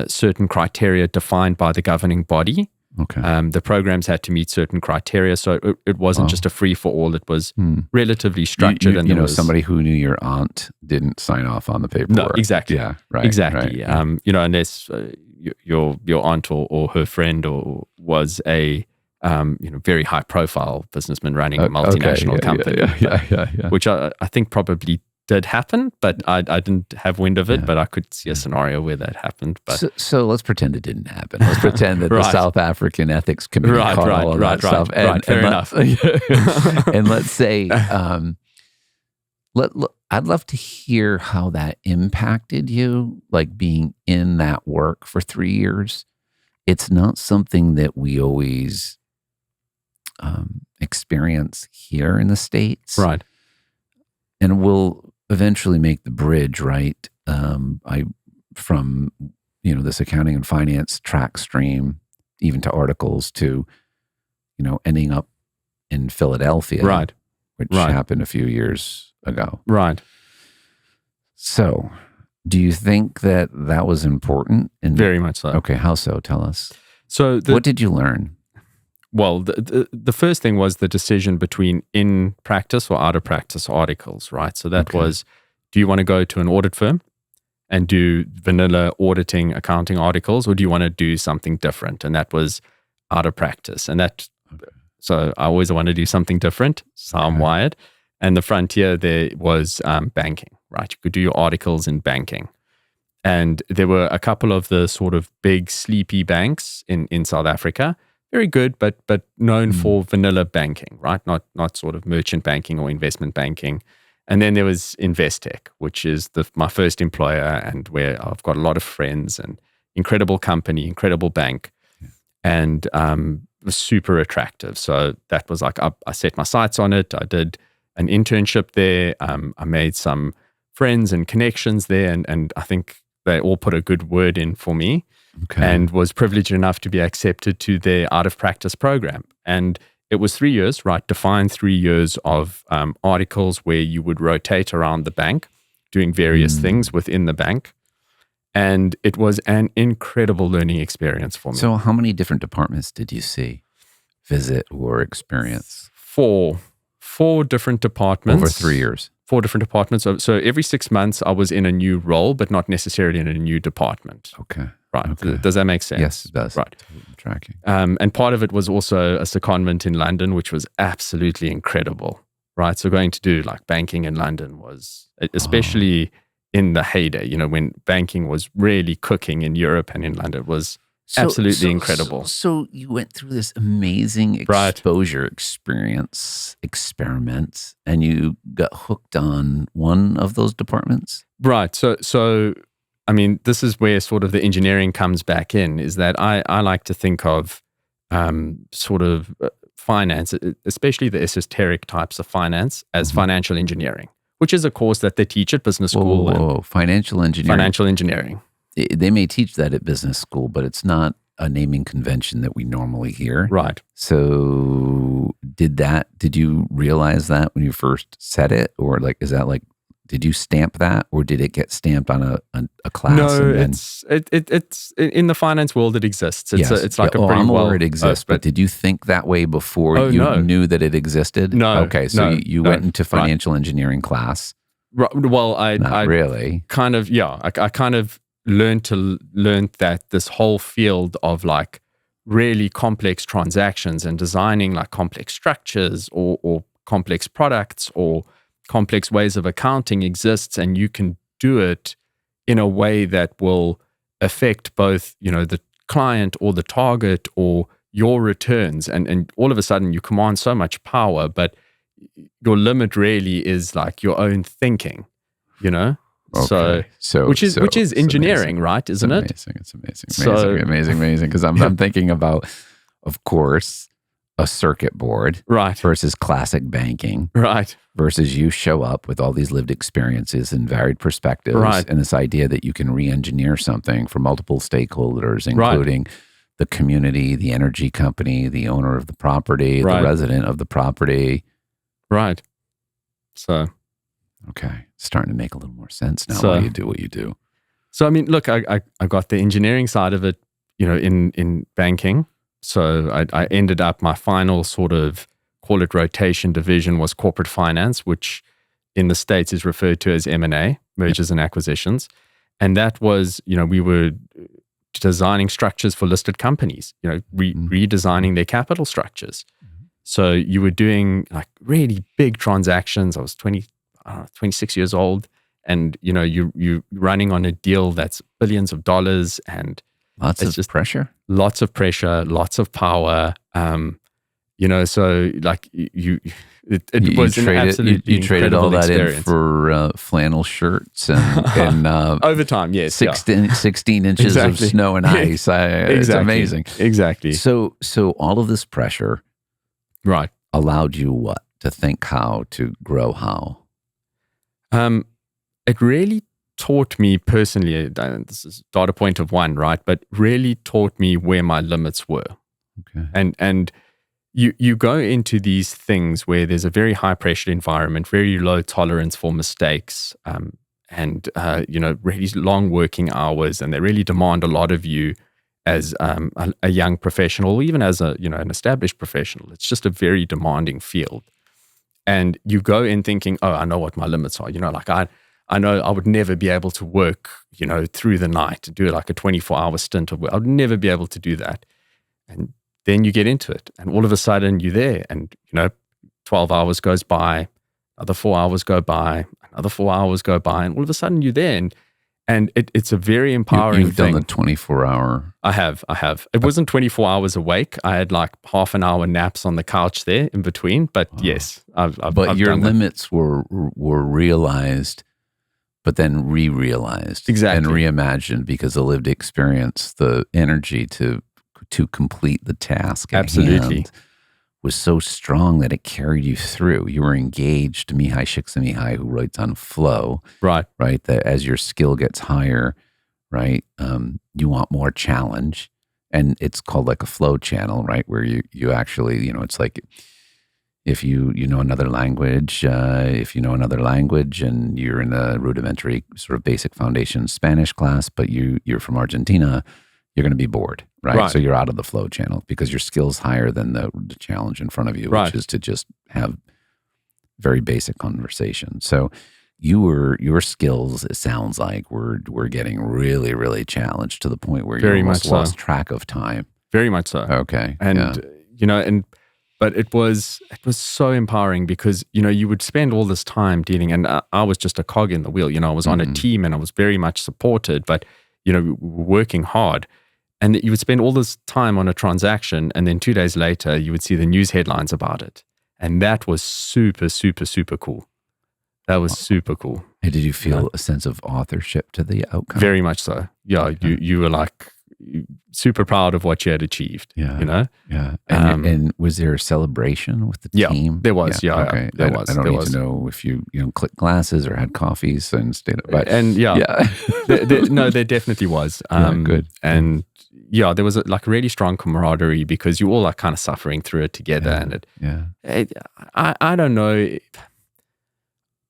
certain criteria defined by the governing body. Okay. The programs had to meet certain criteria, so it wasn't just a free for all. It was relatively structured. Somebody who knew your aunt didn't sign off on the paperwork. No, exactly. Yeah, right. Exactly. Right. Unless your aunt or her friend was a very high profile businessman running a multinational company, which I think probably did happen, but I didn't have wind of it, but I could see a scenario where that happened. But so let's pretend it didn't happen. Let's pretend that the South African Ethics Committee caught all of that stuff. Fair enough. And let's say, I'd love to hear how that impacted you, like being in that work for 3 years. It's not something that we always experience here in the States. Right. And we'll eventually make the bridge, right? From this accounting and finance track stream, even to articles, to ending up in Philadelphia, right? Which happened a few years ago, right? So, do you think that was important? Very much so. Okay, how so? Tell us. So, what did you learn? Well, the first thing was the decision between in practice or out of practice articles, right? So that was, do you want to go to an audit firm and do vanilla auditing accounting articles, or do you want to do something different? And that was out of practice. And so I always want to do something different. So I'm wired. And the frontier there was banking, right? You could do your articles in banking. And there were a couple of the sort of big sleepy banks in South Africa. Very good, but known for vanilla banking, right? Not sort of merchant banking or investment banking. And then there was Investec, which is my first employer, and where I've got a lot of friends, and incredible company, incredible bank, and was super attractive. So that was like, I set my sights on it. I did an internship there. I made some friends and connections there, and I think they all put a good word in for me. Okay. and was privileged enough to be accepted to their out of practice program. And it was 3 years, right? Defined 3 years of articles where you would rotate around the bank, doing various things within the bank. And it was an incredible learning experience for me. So how many different departments did you visit or experience? Four different departments. Over 3 years. 4 different departments. So every 6 months I was in a new role, but not necessarily in a new department. Okay. Right. Okay. Does that make sense? Yes, it does. Right. I'm tracking. And part of it was also a secondment in London, which was absolutely incredible. Right. So going to do like banking in London was, especially in the heyday, you know, when banking was really cooking in Europe and in London, was absolutely incredible. So you went through this amazing exposure experiment, and you got hooked on one of those departments? Right. So I mean, this is where sort of the engineering comes back in, is that I like to think of sort of finance, especially the esoteric types of finance, as financial engineering, which is a course that they teach at business school. Whoa. Financial engineering. Financial engineering. They may teach that at business school, but it's not a naming convention that we normally hear. Right. So did you realize that when you first said it? Or like, is that like, did you stamp that, or did it get stamped on a class? No, it's in the finance world. It exists. It's like a pretty I'm well. aware it exists, but did you think that way before you knew that it existed? No. Okay, so you went into financial engineering class. Right. Well, I really kind of I kind of learned that this whole field of like really complex transactions and designing like complex structures or complex products or complex ways of accounting exists, and you can do it in a way that will affect both, you know, the client or the target or your returns. And all of a sudden you command so much power, but your limit really is like your own thinking, you know? Okay. So which is engineering, right? Isn't it? It's amazing. Because I'm thinking about, of course, a circuit board, right, versus classic banking, right, versus you show up with all these lived experiences and varied perspectives, right, and this idea that you can re-engineer something for multiple stakeholders, including the community, the energy company, the owner of the property, the resident of the property. Right. So, okay, it's starting to make a little more sense now. Why you do what you do. So, I mean, look, I got the engineering side of it, you know, in banking. So I ended up, my final sort of, call it rotation division, was corporate finance, which in the States is referred to as M&A, mergers and acquisitions. And that was, you know, we were designing structures for listed companies, you know, redesigning their capital structures. So you were doing like really big transactions. I was 26 years old, and, you know, you running on a deal that's billions of dollars, and lots of pressure, lots of power. You know, so like it was an absolutely you traded all that experience. In for flannel shirts and over time, yes, 16 inches of snow and ice. It's amazing. Exactly. So all of this pressure, right, allowed you what to think, how to grow, how. It really taught me personally, this is data point of one, right? But really taught me where my limits were. Okay. And you go into these things where there's a very high pressure environment, very low tolerance for mistakes, and you know, really long working hours, and they really demand a lot of you as a young professional, even as a, you know, an established professional. It's just a very demanding field. And you go in thinking, oh, I know what my limits are. You know, like I know I would never be able to work, you know, through the night, to do like a 24-hour stint of work. I would never be able to do that. And then you get into it, and all of a sudden you're there, and, you know, 12 hours goes by, another 4 hours go by, another 4 hours go by, and all of a sudden you're there. And it's a very empowering You've thing. done the 24-hour. I have. It wasn't 24 hours awake. I had like half an hour naps on the couch there in between. But yes, I've your done limits were realized, but then re-realized. Exactly. And reimagined, because the lived experience, the energy to complete the task at absolutely hand was so strong that it carried you through. You were engaged. Mihai Csikszentmihalyi, who writes on flow, right, that as your skill gets higher, right? You want more challenge, and it's called like a flow channel, right? Where you actually, it's like if you know another language, and you're in a rudimentary sort of basic foundation Spanish class, but you're from Argentina, you're going to be bored, right? So you're out of the flow channel because your skill's higher than the challenge in front of you, which is to just have very basic conversation. So your skills, it sounds like, were getting really, really challenged to the point where you almost lost track of time. Very much so. Okay. And but it was so empowering because, you would spend all this time dealing, and I was just a cog in the wheel. I was on a team and I was very much supported, but, working hard. And you would spend all this time on a transaction, and then 2 days later, you would see the news headlines about it. And that was super, super, super cool. That was super cool. And did you feel a sense of authorship to the outcome? Very much so. Yeah, okay. You were like super proud of what you had achieved. Yeah. And was there a celebration with the team? There was. Yeah, okay. There was. I don't need to know if you clicked glasses or had coffees and stayed up. But there definitely was. Good. And there was a really strong camaraderie because you all are kind of suffering through it together. And I don't know.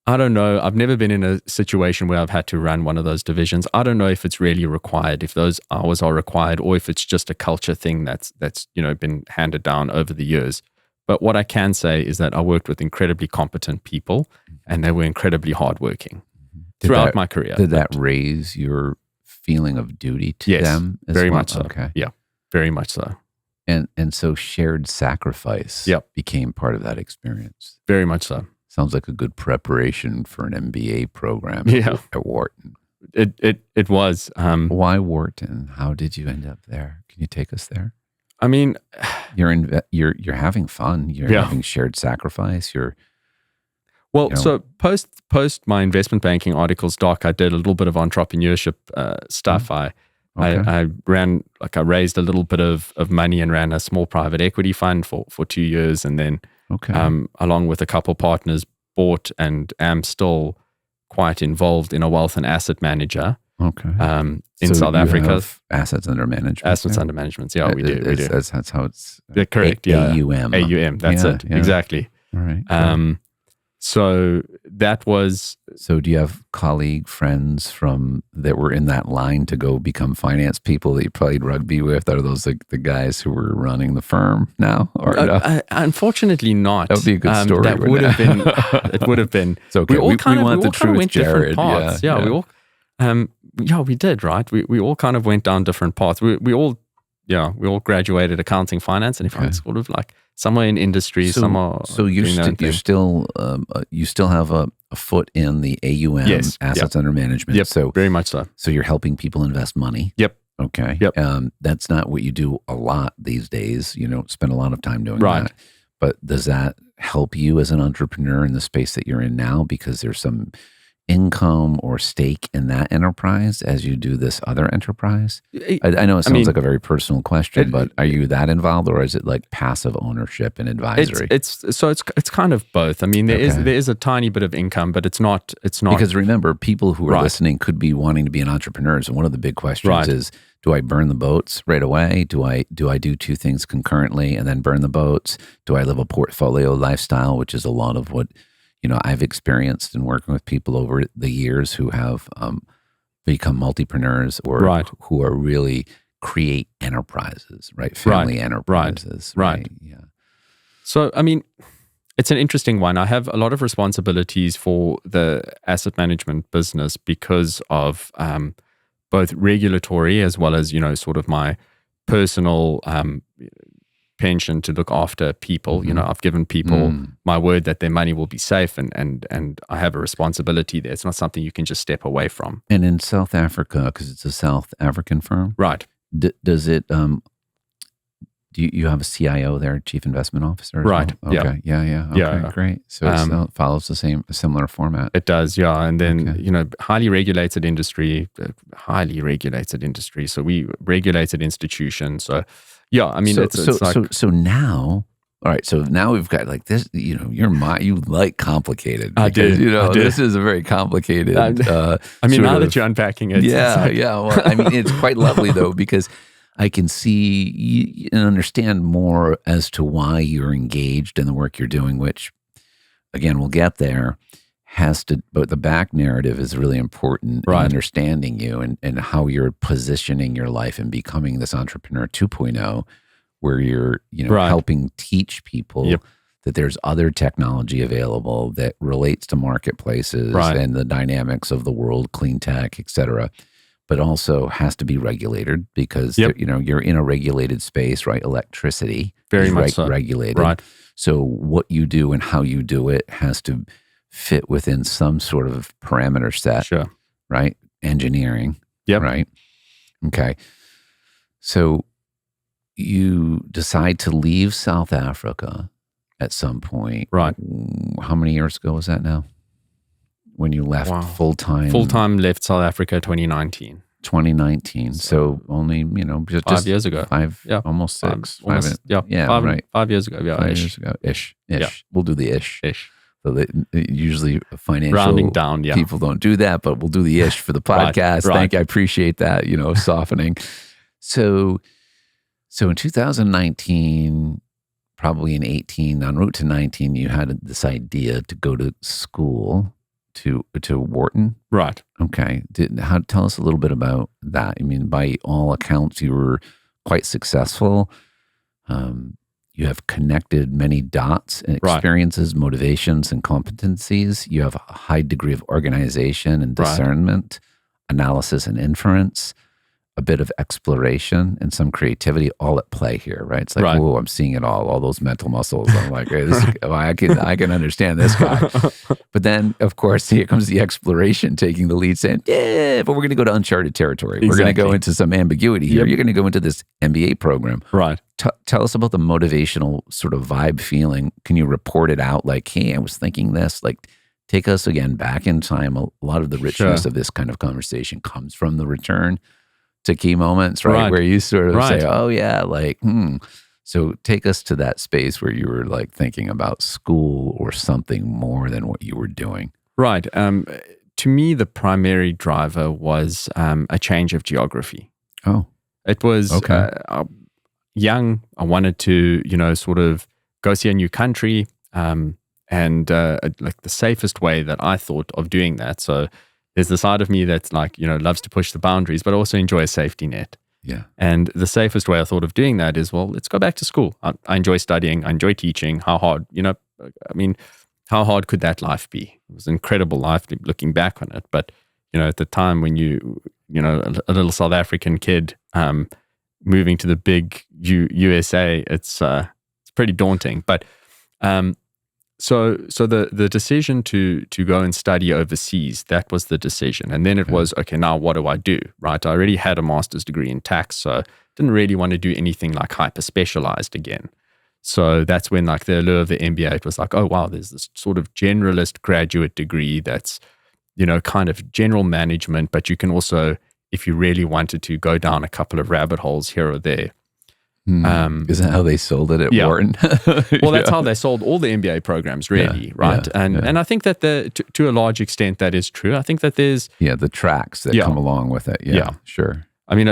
I've never been in a situation where I've had to run one of those divisions. I don't know if it's really required, if those hours are required, or if it's just a culture thing that's been handed down over the years. But what I can say is that I worked with incredibly competent people, and they were incredibly hardworking throughout my career. Did that raise your feeling of duty to them? Yes, very much so. Okay. Yeah, very much so. And so shared sacrifice became part of that experience. Very much so. Sounds like a good preparation for an MBA program at Wharton. It was. Why Wharton? How did you end up there? Can you take us there? I mean, you're having fun. You're having shared sacrifice. So post my investment banking articles, Doc, I did a little bit of entrepreneurship stuff. I raised a little bit of money and ran a small private equity fund for 2 years, and then along with a couple partners, bought and am still quite involved in a wealth and asset manager. In South Africa. Assets under management. Assets under management. Yeah, we do. That's how it's. Correct. AUM. AUM. That's it. Yeah. Exactly. All right. So that was. So do you have colleague friends that were in that line to go become finance people that you played rugby with? Are those the guys who were running the firm now? Or no? Unfortunately not. That would be a good story. That would have been. It would have been. It's okay. We want the truth, went Jared. Different paths. Yeah. We all. We did, right? We all kind of went down different paths. We all graduated accounting, finance, and everyone's sort of like somewhere in industry. So you still have a foot in the AUM, assets under management. Yep, so very much so. So you're helping people invest money. Yep. Okay. Yep. That's not what you do a lot these days. You don't spend a lot of time doing that. But does that help you as an entrepreneur in the space that you're in now? Because there's some income or stake in that enterprise as you do this other enterprise? I know it sounds like a very personal question, but are you that involved, or is it like passive ownership and advisory? It's kind of both. I mean, there is a tiny bit of income, but it's not because remember, people who are listening could be wanting to be an entrepreneur. And one of the big questions is, do I burn the boats right away? Do I do two things concurrently and then burn the boats? Do I live a portfolio lifestyle, which is a lot of what I've experienced in working with people over the years who have become multipreneurs or who are really create enterprises, right? Family enterprises. Right. Yeah. So, I mean, it's an interesting one. I have a lot of responsibilities for the asset management business because of both regulatory as well as, sort of my personal pension to look after people. I've given people my word that their money will be safe, and I have a responsibility there. It's not something you can just step away from. And in South Africa, because it's a South African firm, right? Does it? Do you have a CIO there, Chief Investment Officer? Right. Well? Okay. Yeah. Okay. Great. So it follows a similar format. It does. Yeah. And then highly regulated industry. So we regulated institutions. So. Yeah, I mean, so now All right, so now we've got like this. You like complicated. I Because, do. this is a very complicated. I mean, sort now of- that you're unpacking it, yeah, it's like, yeah. Well, I mean, it's quite lovely though, because I can see and understand more as to why you're engaged in the work you're doing, which, again, we'll get there. But the back narrative is really important in Right. understanding you and how you're positioning your life and becoming this entrepreneur 2.0, where you're, Right. helping teach people Yep. that there's other technology available that relates to marketplaces Right. and the dynamics of the world, clean tech, et cetera, but also has to be regulated because, Yep. you're in a regulated space, right? Electricity Very is much so. regulated. Right. So what you do and how you do it has to fit within some sort of parameter set, Sure. right? Engineering, Yep. right? Okay. So you decide to leave South Africa at some point. Right. How many years ago was that now? When you left Wow. full-time? Full-time left South Africa 2019. 2019. So only, just 5 years ago. Yeah. almost six. Almost, yeah, right. 5 years ago. Yeah, 5 ish. years ago. Ish. Yeah. We'll do the ish. Ish. So that usually financial Rounding down, yeah. people don't do that, but we'll do the ish for the Right, podcast. right. Thank you. I appreciate that, softening. So in 2019, probably in 18, en route to 19, you had this idea to go to school to Wharton. Right. Okay. Tell us a little bit about that. I mean, by all accounts, you were quite successful. You have connected many dots and Right. experiences, motivations, and competencies. You have a high degree of organization and Right. discernment, analysis and inference, a bit of exploration, and some creativity all at play here, right? It's like, Right. whoa, I'm seeing it all those mental muscles. I'm like, hey, I can understand this guy. But then, of course, here comes the exploration taking the lead, saying, yeah, but we're going to go to uncharted territory. We're going to go Exactly. into some ambiguity here. Yep. You're going to go into this MBA program. Right. Tell us about the motivational sort of vibe feeling. Can you report it out like, hey, I was thinking this? Like, take us again back in time. A lot of the richness Sure. of this kind of conversation comes from the return to key moments, right? Right. Where you sort of Right. say, oh, yeah, like, So take us to that space where you were like thinking about school or something more than what you were doing. Right. To me, the primary driver was a change of geography. Oh, It was Okay. young. I wanted to, sort of go see a new country, and like the safest way that I thought of doing that. So there's the side of me that's like, loves to push the boundaries, but also enjoy a safety net. yeah. And the safest way I thought of doing that is, well, let's go back to school. I enjoy studying. I enjoy teaching. How hard, how hard could that life be? It was an incredible life looking back on it. But, at the time when a little South African kid moving to the big USA, it's pretty daunting. But so the decision to go and study overseas, that was the decision. And then it was, okay, now what do I do? Right? I already had a master's degree in tax, so didn't really want to do anything like hyper specialized again. So that's when like the allure of the MBA, it was like, oh wow, there's this sort of generalist graduate degree that's, kind of general management, but you can also, if you really wanted to, go down a couple of rabbit holes here or there. Is that how they sold it at yeah. Wharton? Well, that's how they sold all the MBA programs, really, Yeah, right? yeah, And I think that to a large extent that is true. I think that there's, the tracks that Yeah. come along with it. Yeah, Yeah. sure. I mean,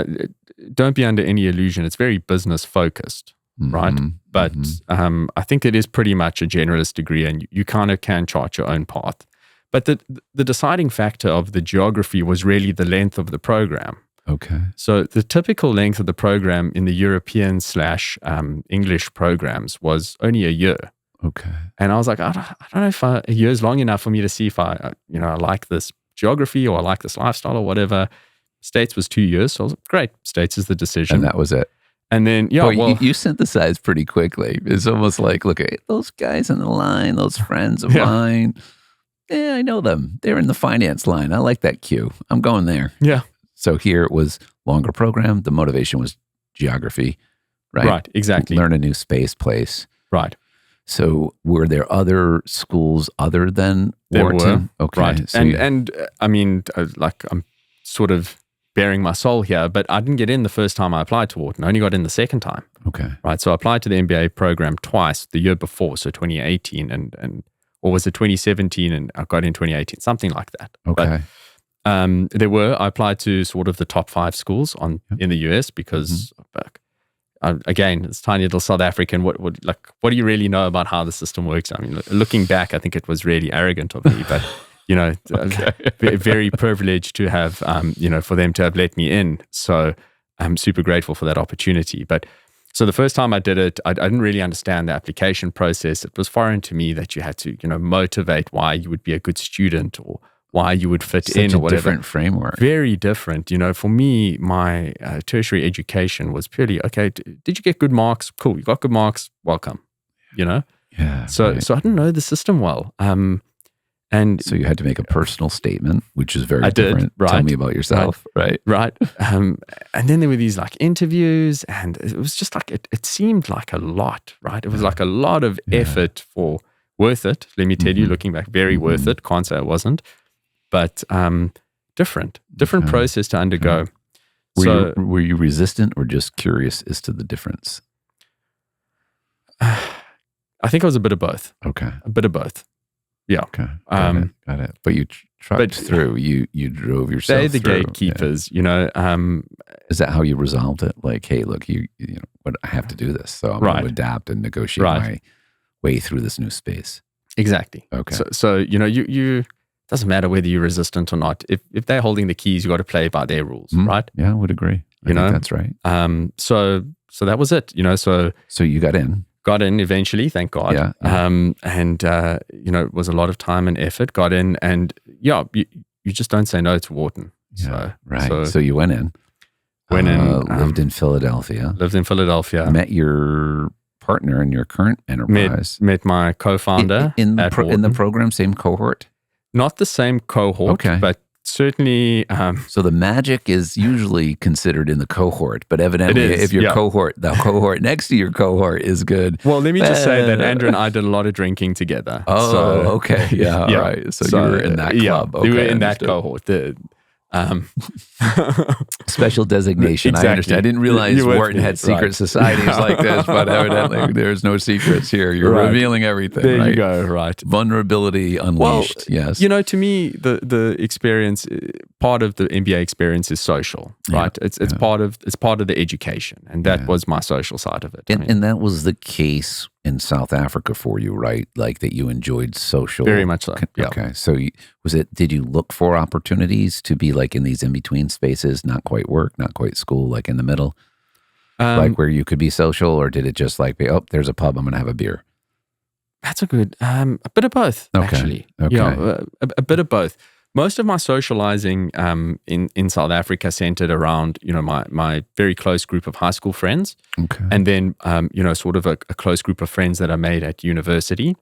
don't be under any illusion. It's very business focused, right? Mhm, But mhm. I think it is pretty much a generalist degree, and you kind of can chart your own path. But the deciding factor of the geography was really the length of the program. Okay. So the typical length of the program in the European / English programs was only a year. Okay. And I was like, I don't know if a year is long enough for me to see if I like this geography or I like this lifestyle or whatever. States was 2 years. So I was like, great. States is the decision. And that was it. And then, Boy, you synthesized pretty quickly. It's almost like, look at those guys in the line, those friends of mine. Yeah, I know them. They're in the finance line. I like that cue. I'm going there. yeah. So here it was longer program. The motivation was geography, right? Right, exactly. Learn a new space, place. Right. So were there other schools other than There Wharton? were. Okay. Right. So And I mean, like I'm sort of bearing my soul here, but I didn't get in the first time I applied to Wharton. I only got in the second time. Okay. Right. So I applied to the MBA program twice the year before, so 2018 or was it 2017 and I got in 2018, something like that. Okay. But I applied to sort of the top 5 schools in the US because again, it's tiny little South African. What do you really know about how the system works? I mean, looking back, I think it was really arrogant of me, but very privileged to have, for them to have let me in. So I'm super grateful for that opportunity. But so the first time I did it, I didn't really understand the application process. It was foreign to me that you had to, motivate why you would be a good student or why you would fit in or whatever. Different framework. Very different. For me, my tertiary education was purely, okay, did you get good marks? Cool. You got good marks. Welcome. Yeah. So I didn't know the system well. And so you had to make a personal statement, which is very different. Right. Tell me about yourself. Right. And then there were these like interviews, and it was just like, it seemed like a lot, right? It was like a lot of effort for worth it. Let me tell you, looking back, very worth it. Can't say it wasn't, but different process to undergo. Were you resistant or just curious as to the difference? I think I was a bit of both. Okay. A bit of both. Yeah. Okay. Got it. But you trucked through. You drove yourself through. They're the gatekeepers, Is that how you resolved it? Like, hey, look, you know, what I have to do this, so I'm going to adapt and negotiate my way through this new space. Exactly. Okay. So you doesn't matter whether you're resistant or not. If they're holding the keys, you got to play by their rules, right? Yeah, I would agree. I think that's right. So that was it. So you got in. Got in eventually, thank God. Yeah. It was a lot of time and effort. Got in, and you just don't say no to Wharton. Yeah, right. So you went in. Lived in Philadelphia. Met your partner in your current enterprise. Met my co-founder in the program, same cohort. Not the same cohort, but certainly. So the magic is usually considered in the cohort, but evidently if your the cohort next to your cohort is good. Well, let me just say that Andrew and I did a lot of drinking together. Oh, okay. Yeah, all right. So you were in that club. We were in that cohort. Special designation. Exactly. I understand. I didn't realize Wharton had secret societies like this, but evidently there's no secrets here. You're revealing everything. There you go. Right. Vulnerability unleashed. Yes. To me, the experience, part of the MBA experience is social. Right. It's part of the education, and that was my social side of it. And that was the case in South Africa for you, right? Like that you enjoyed social. Very much so. Yeah. Okay. So did you look for opportunities to be like in these in-between spaces, not quite work, not quite school, like in the middle? Like where you could be social, or did it just like be, there's a pub, I'm going to have a beer? That's a good, a bit of both, actually. Okay. Yeah, a bit of both. Most of my socializing in South Africa centered around, my very close group of high school friends. Okay. And then, sort of a close group of friends that I made at university.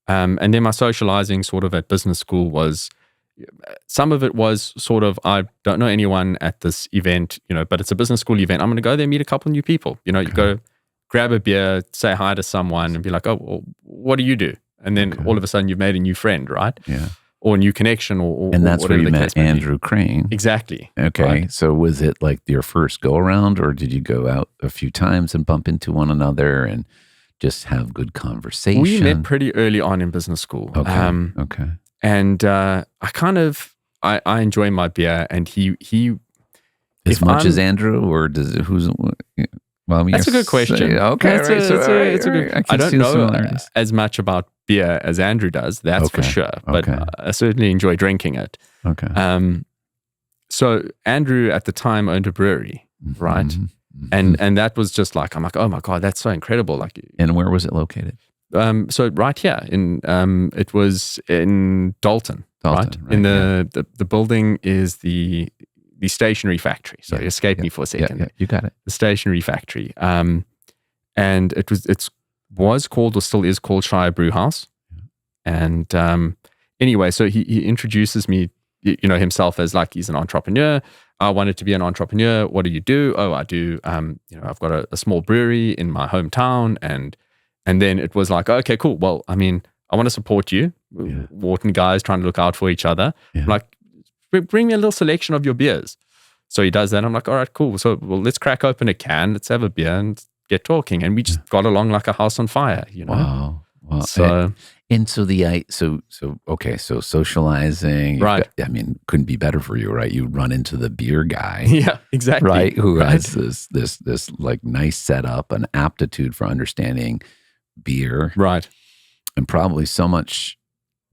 And then my socializing sort of at business school some of it was sort of, I don't know anyone at this event, but it's a business school event. I'm going to go there, meet a couple new people. You go grab a beer, say hi to someone and be like, oh, well, what do you do? And then all of a sudden you've made a new friend, right? Yeah. Or a new connection, and that's where you met Andrew Crane. Exactly. Okay. Right. So was it like your first go around, or did you go out a few times and bump into one another and just have good conversation? We met pretty early on in business school. Okay. Okay. And I enjoy my beer, and he as much as Andrew, or who's? Well, I mean, that's a good question. Okay, it's a good. I don't know as much about beer as Andrew does. That's for sure. But I certainly enjoy drinking it. Okay. So Andrew at the time owned a brewery, right? Mm-hmm. And that was just like, I'm like, oh my God, that's so incredible. Like, and where was it located? So right here it was in Dalton, right? In the building is the stationery factory. So it escaped me for a second. Yeah, you got it. The stationery factory. And it was called, or still is called, Shire Brew House. And anyway, so he introduces me, himself as like he's an entrepreneur. I wanted to be an entrepreneur. What do you do? Oh, I do. I've got a small brewery in my hometown, and then it was like, okay, cool. Well, I mean, I want to support you. Wharton guys trying to look out for each other. Yeah. Like, bring me a little selection of your beers. So he does that. I'm like, all right, cool. So let's crack open a can, let's have a beer and get talking. And we just got along like a house on fire, you know? Wow. So, So socializing, right. couldn't be better for you, right? You run into the beer guy. Yeah, exactly. Right. Who has this like nice setup, an aptitude for understanding beer. Right. And probably so much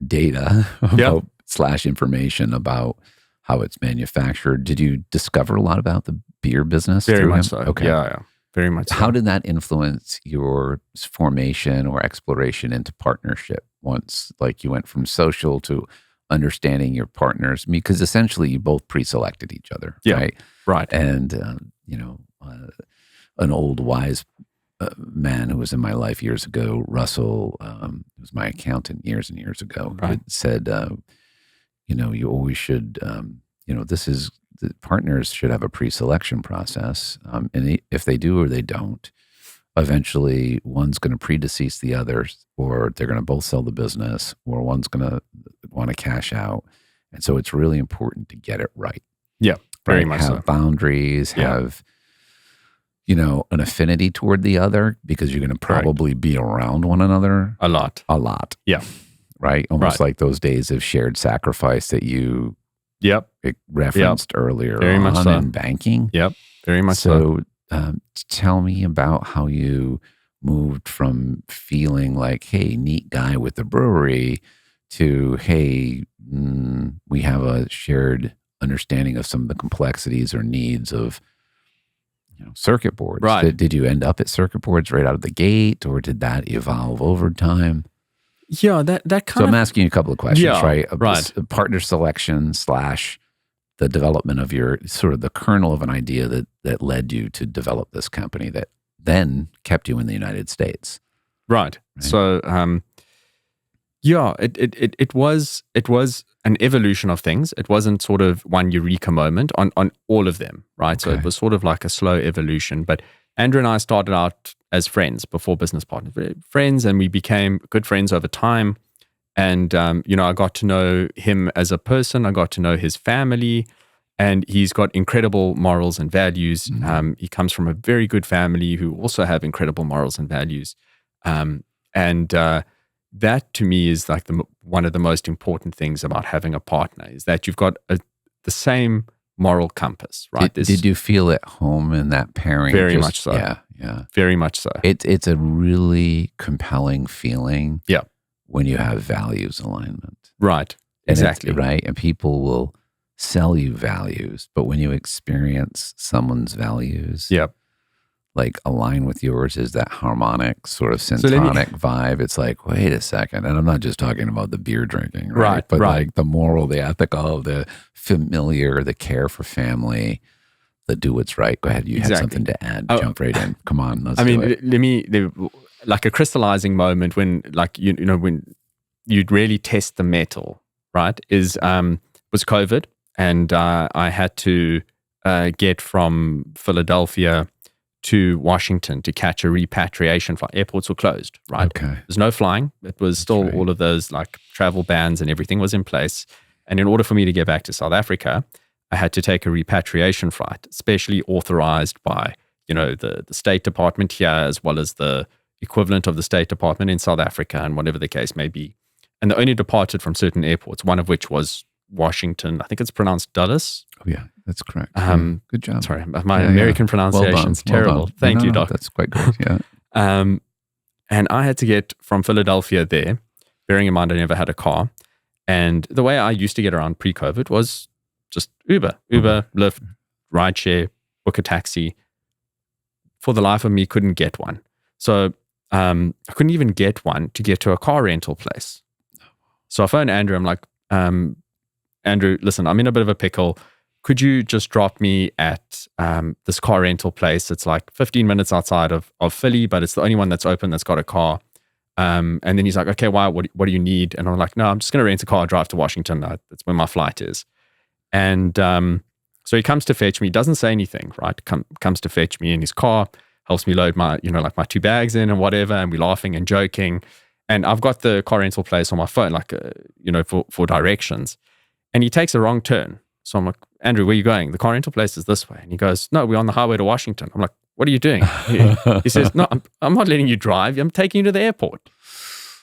data about / information about how it's manufactured. Did you discover a lot about the beer business? Very much him? so. Okay. Yeah. Very much so. How did that influence your formation or exploration into partnership once like you went from social to understanding your partners? Because essentially you both pre-selected each other, right? Right. And, an old wise man who was in my life years ago, Russell, who was my accountant years and years ago, right. said, you always should, the partners should have a pre-selection process. And if they do or they don't, eventually one's going to predecease the others, or they're going to both sell the business, or one's going to want to cash out. And so it's really important to get it right. Yeah, very much so. Have boundaries, have, an affinity toward the other, because you're going to probably be around one another. A lot. Yeah. Right? Almost like those days of shared sacrifice that you referenced earlier very much so. In banking. Yep, very much so. So tell me about how you moved from feeling like, hey, neat guy with the brewery, to, hey, we have a shared understanding of some of the complexities or needs of circuit boards. Right. Did you end up at circuit boards right out of the gate, or did that evolve over time? Yeah, that kind of... So I'm asking you a couple of questions, right? Right. Partner selection / the development of your sort of the kernel of an idea that led you to develop this company that then kept you in the United States. Right. So, it was an evolution of things. It wasn't sort of one eureka moment on all of them, right? Okay. So it was sort of like a slow evolution. But Andrew and I started out as friends before business partners. We were friends, and we became good friends over time. And, I got to know him as a person. I got to know his family, and he's got incredible morals and values. Mm-hmm. He comes from a very good family who also have incredible morals and values. That to me is like one of the most important things about having a partner, is that you've got the same moral compass, right? Did you feel at home in that pairing? Very much so. Yeah. Very much so. It's a really compelling feeling. Yeah. When you have values alignment. Right. Exactly. Right. And people will sell you values, but when you experience someone's values, like align with yours, is that harmonic sort of syntonic vibe. It's like, wait a second. And I'm not just talking about the beer drinking, right? But like the moral, the ethical, the familiar, the care for family, the do what's right. Go ahead. You had something to add. Jump right in. Come on. Let's do it. Like a crystallizing moment when, like, when you'd really test the metal, right, was COVID. And I had to get from Philadelphia to Washington to catch a repatriation flight. Airports were closed, right? Okay. There's no flying. It was still all of those like travel bans and everything was in place. And in order for me to get back to South Africa, I had to take a repatriation flight, specially authorized by, the State Department here, as well as the equivalent of the State Department in South Africa, and whatever the case may be. And they only departed from certain airports, one of which was Washington. I think it's pronounced Dulles. Oh, yeah, that's correct. Good job. Sorry, my American pronunciation's terrible. Thank you, Doc. That's quite good, yeah. And I had to get from Philadelphia there, bearing in mind I never had a car. And the way I used to get around pre-COVID was just Uber, Lyft, rideshare, book a taxi. For the life of me, couldn't get one. So I couldn't even get one to get to a car rental place. So I phoned Andrew. I'm like, Andrew, listen, I'm in a bit of a pickle. Could you just drop me at this car rental place? It's like 15 minutes outside of Philly, but it's the only one that's open that's got a car. And then he's like, okay, why? What do you need? And I'm like, no, I'm just going to rent a car and drive to Washington. That's where my flight is. And so he comes to fetch me. He doesn't say anything, right? Comes to fetch me in his car, helps me load my, like my 2 bags in and whatever. And we're laughing and joking. And I've got the car rental place on my phone, like, for directions. And he takes a wrong turn. So I'm like, Andrew, where are you going? The car rental place is this way. And he goes, no, we're on the highway to Washington. I'm like, what are you doing? He says, no, I'm not letting you drive. I'm taking you to the airport.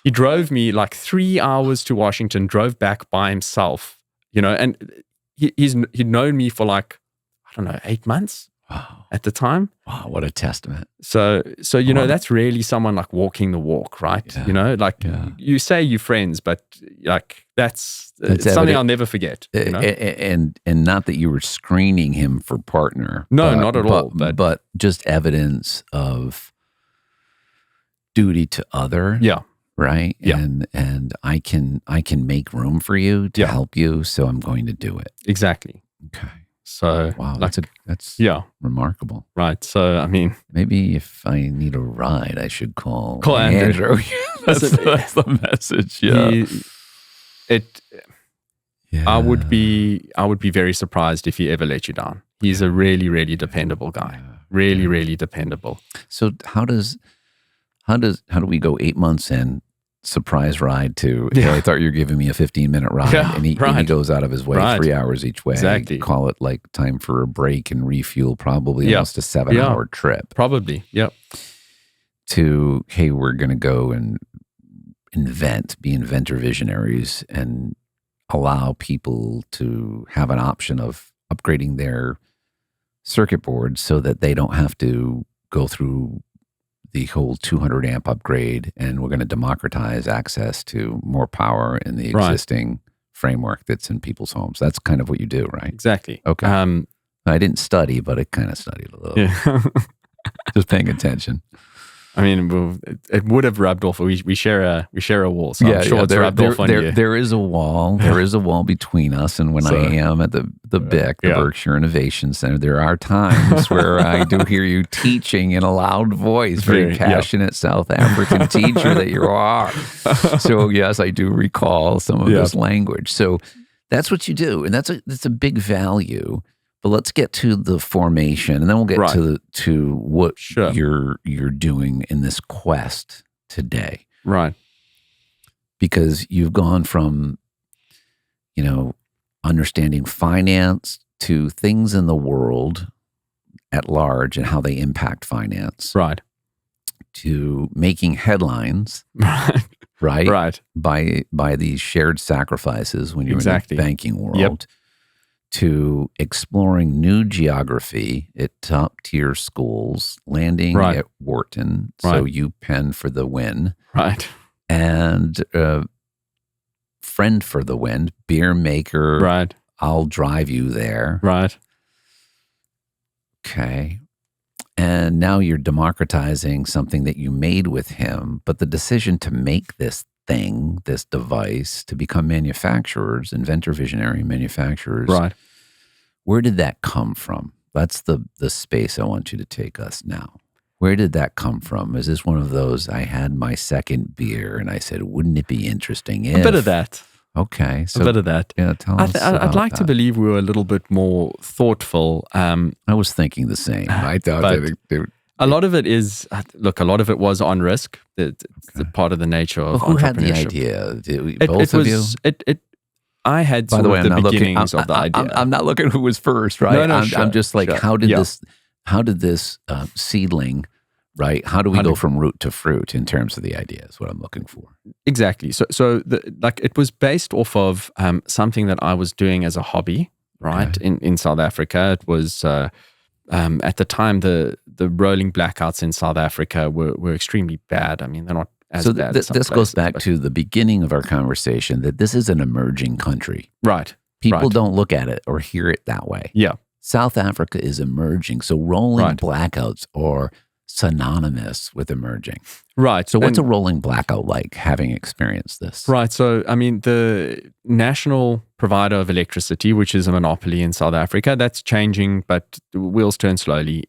He drove me like 3 hours to Washington, drove back by himself, and he'd known me for like, I don't know, 8 months. Wow. At the time. Wow, what a testament. So that's really someone like walking the walk, right? Yeah. You say you're friends, but like that's something I'll never forget. And not that you were screening him for partner. No, not at all. But just evidence of duty to other. Yeah. Right? Yeah. And I can make room for you to help you, so I'm going to do it. Exactly. Okay. So wow, like, that's remarkable. Right. So I mean, maybe if I need a ride, I should call Andrew. that's the message. Yeah. I would be very surprised if he ever let you down. He's a really, really dependable guy. Really, really dependable. So how do we go 8 months in? Surprise ride to, hey, I thought you were giving me a 15-minute ride. And he goes out of his way 3 hours each way. Exactly. Call it like time for a break and refuel, probably almost a 7-hour trip. Probably, yep. To, hey, we're going to go and be inventor visionaries and allow people to have an option of upgrading their circuit boards so that they don't have to go through the whole 200 amp upgrade, and we're going to democratize access to more power in the existing framework that's in people's homes. That's kind of what you do, right? Exactly. Okay. I didn't study, but I kind of studied a little. Yeah. Just paying attention. I mean, it would have rubbed off. We share a wall, so I'm sure it's rubbed off on you. There is a wall. There is a wall between us. And when I am at the BIC, the Berkshire Innovation Center, there are times where I do hear you teaching in a loud voice, very passionate South African teacher that you are. So yes, I do recall some of this language. So that's what you do, and that's a big value. But let's get to the formation, and then we'll get to what you're doing in this quest today. Right. Because you've gone from, understanding finance to things in the world at large and how they impact finance. Right. To making headlines. Right. By these shared sacrifices when you're in the banking world. Yep. To exploring new geography at top-tier schools, landing at Wharton, so UPenn for the win. Right. And friend for the win, beer maker. Right. I'll drive you there. Right. Okay. And now you're democratizing something that you made with him, but the decision to make this device, to become manufacturers, inventor visionary manufacturers. Right. Where did that come from? That's the space I want you to take us now. Where did that come from? Is this one of those, I had my second beer and I said, wouldn't it be interesting if... A bit of that. Okay. So, a bit of that. Yeah, tell us I'd like to believe we were a little bit more thoughtful. I was thinking the same. I thought a lot of it is, a lot of it was on risk. It's part of the nature of who had the entrepreneurship. idea? Both of you? I had By the way, the beginnings of the idea. I'm not looking who was first, right? No, I'm just like, how did this seedling, right? How do we go from root to fruit in terms of the idea is what I'm looking for. Exactly. So it was based off of something that I was doing as a hobby, right? Okay. In South Africa. It was... at the time, the rolling blackouts in South Africa were extremely bad. I mean, they're not as bad. So this goes back to the beginning of our conversation that this is an emerging country. Right. People don't look at it or hear it that way. Yeah. South Africa is emerging. So rolling blackouts are synonymous with emerging. Right. So what's a rolling blackout like, having experienced this? Right. So, I mean, the national provider of electricity, which is a monopoly in South Africa, that's changing, but the wheels turn slowly.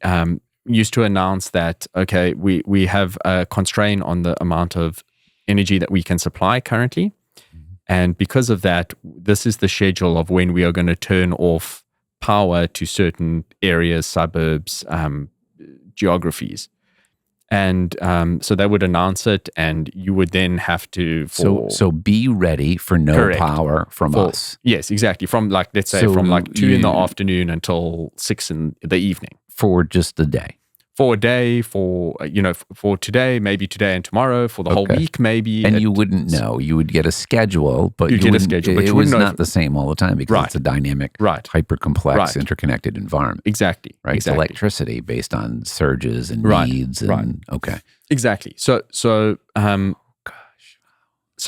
Used to announce that, okay, we have a constraint on the amount of energy that we can supply currently. Mm-hmm. And because of that, this is the schedule of when we are going to turn off power to certain areas, suburbs, geographies. And so they would announce it, and you would then have to. So be ready for no Correct. power from us. Yes, exactly. From like, let's say So from like 2 in the you- afternoon until 6 in the evening. For just the day. For a day, for today, maybe today and tomorrow, for the whole Okay. week, maybe. And you wouldn't know. You would get a schedule, but You'd get a wouldn't- schedule, but it you was wouldn't know not the same all the time because Right. it's a dynamic, Right. hyper-complex, Right. interconnected environment. Exactly. Right? It's Exactly. electricity based on surges and Right. needs. And, Right. Okay. Exactly. So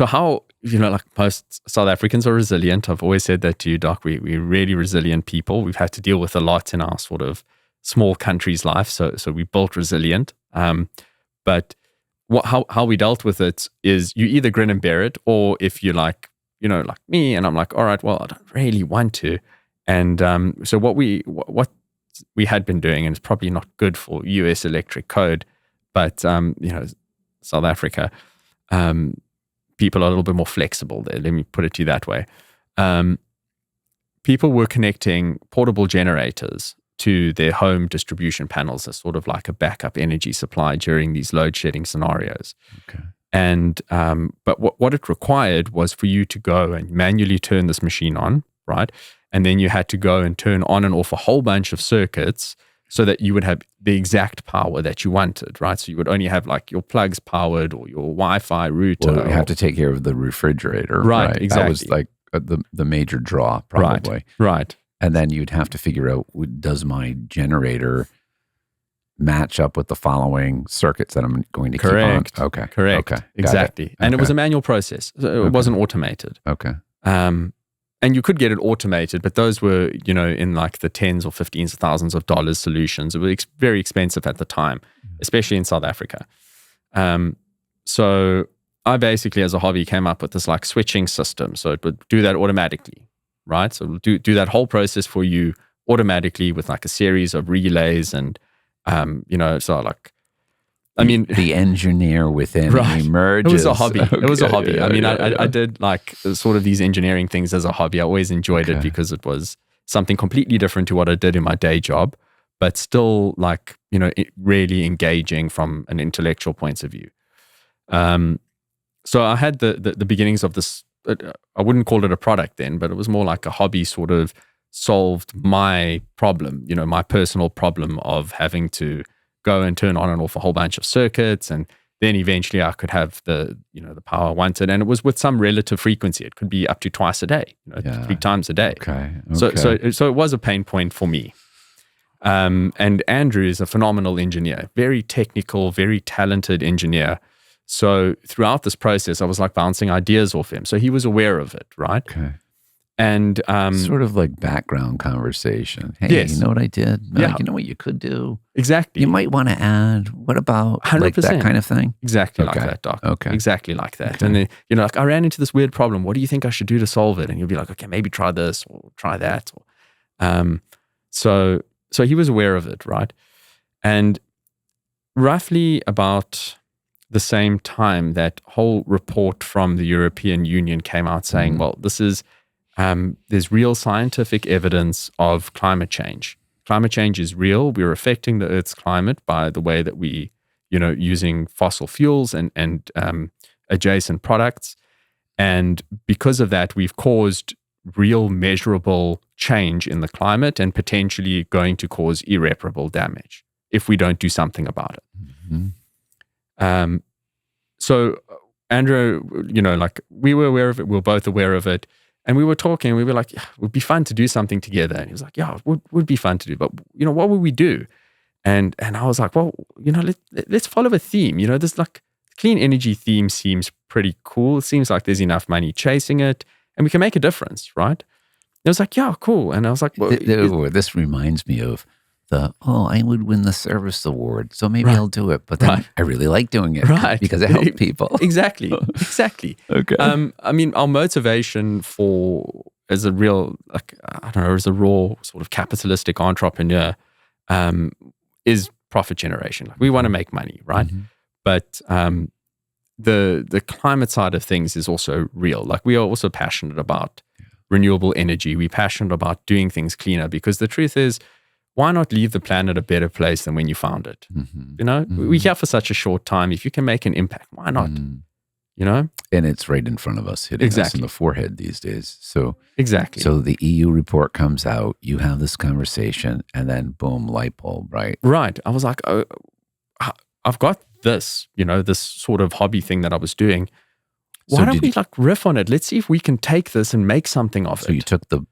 how, like most South Africans are resilient. I've always said that to you, Doc. We're really resilient people. We've had to deal with a lot in our sort of small country's life. So we built resilient. But how we dealt with it is you either grin and bear it, or if you're like me, and I'm like, all right, well, I don't really want to. And so what we had been doing, and it's probably not good for US electric code, but South Africa, people are a little bit more flexible there. Let me put it to you that way. People were connecting portable generators to their home distribution panels as sort of like a backup energy supply during these load shedding scenarios. Okay. And but what it required was for you to go and manually turn this machine on, right? And then you had to go and turn on and off a whole bunch of circuits so that you would have the exact power that you wanted, right? So you would only have like your plugs powered or your Wi-Fi router. Well, you have to take care of the refrigerator. Right, exactly. That was like the major draw, probably. Right. And then you'd have to figure out, does my generator match up with the following circuits that I'm going to Correct. keep on? Okay. Correct. Okay. Got Exactly. it. And it was Okay. a manual process. So it wasn't automated. Okay. And you could get it automated, but those were, in like the tens or 15s of thousands of dollars solutions. It was very expensive at the time, especially in South Africa. So I basically, as a hobby, came up with this like switching system. So it would do that automatically, right? So it'll do that whole process for you automatically with like a series of relays and, so like, I mean, the engineer within Right. emerges. It was a hobby. It was a Okay, hobby. yeah, I mean, yeah, I did like sort of these engineering things as a hobby. I always enjoyed it Okay. because it was something completely different to what I did in my day job, but still like, really engaging from an intellectual point of view. So I had the beginnings of this, I wouldn't call it a product then, but it was more like a hobby sort of solved my problem, my personal problem of having to go and turn on and off a whole bunch of circuits, and then eventually I could have the power I wanted, and it was with some relative frequency. It could be up to twice a day, 3 times a day. Okay. So it was a pain point for me. And Andrew is a phenomenal engineer, very technical, very talented engineer. So throughout this process, I was like bouncing ideas off him. So he was aware of it, right? Okay. And Sort of like background conversation. Hey, Yes. you know what I did? Yeah. Like, you know what you could do? exactly, You might want to add, what about like 100%. that kind of thing? exactly Okay. like that, Doc. Okay. Exactly like that. Okay. And then, like I ran into this weird problem. What do you think I should do to solve it? And you'll be like, okay, maybe try this or try that. So he was aware of it, right? And roughly about the same time, that whole report from the European Union came out saying, well, this is, there's real scientific evidence of climate change. Climate change is real. We're affecting the Earth's climate by the way that we, using fossil fuels and adjacent products. And because of that, we've caused real measurable change in the climate and potentially going to cause irreparable damage if we don't do something about it. Mm-hmm. So Andrew, like we were aware of it, we were both aware of it, and we were talking, and we were like, yeah, it would be fun to do something together. And he was like, yeah, it would be fun to do, but what would we do? And I was like, well, let's follow a theme. This like clean energy theme seems pretty cool. It seems like there's enough money chasing it, and we can make a difference, right? And I was like, yeah, cool. And I was like, well, This reminds me of I would win the service award, so maybe I'll do it. But then I really like doing it, Right. because I help people. Exactly. Okay. I mean, our motivation as a real, as a raw sort of capitalistic entrepreneur, is profit generation. Like we want to make money, right? Mm-hmm. But the climate side of things is also real. Like we are also passionate about renewable energy. We're passionate about doing things cleaner, because the truth is, why not leave the planet a better place than when you found it? Mm-hmm. You know, we're here for such a short time. If you can make an impact, why not? Mm-hmm. You know? And it's right in front of us, hitting us in the forehead these days. So exactly. So the EU report comes out, you have this conversation, and then boom, light bulb, right? Right. I was like, oh, I've got this, you know, this sort of hobby thing that I was doing. Why don't we like riff on it? Let's see if we can take this and make something of it. So you took the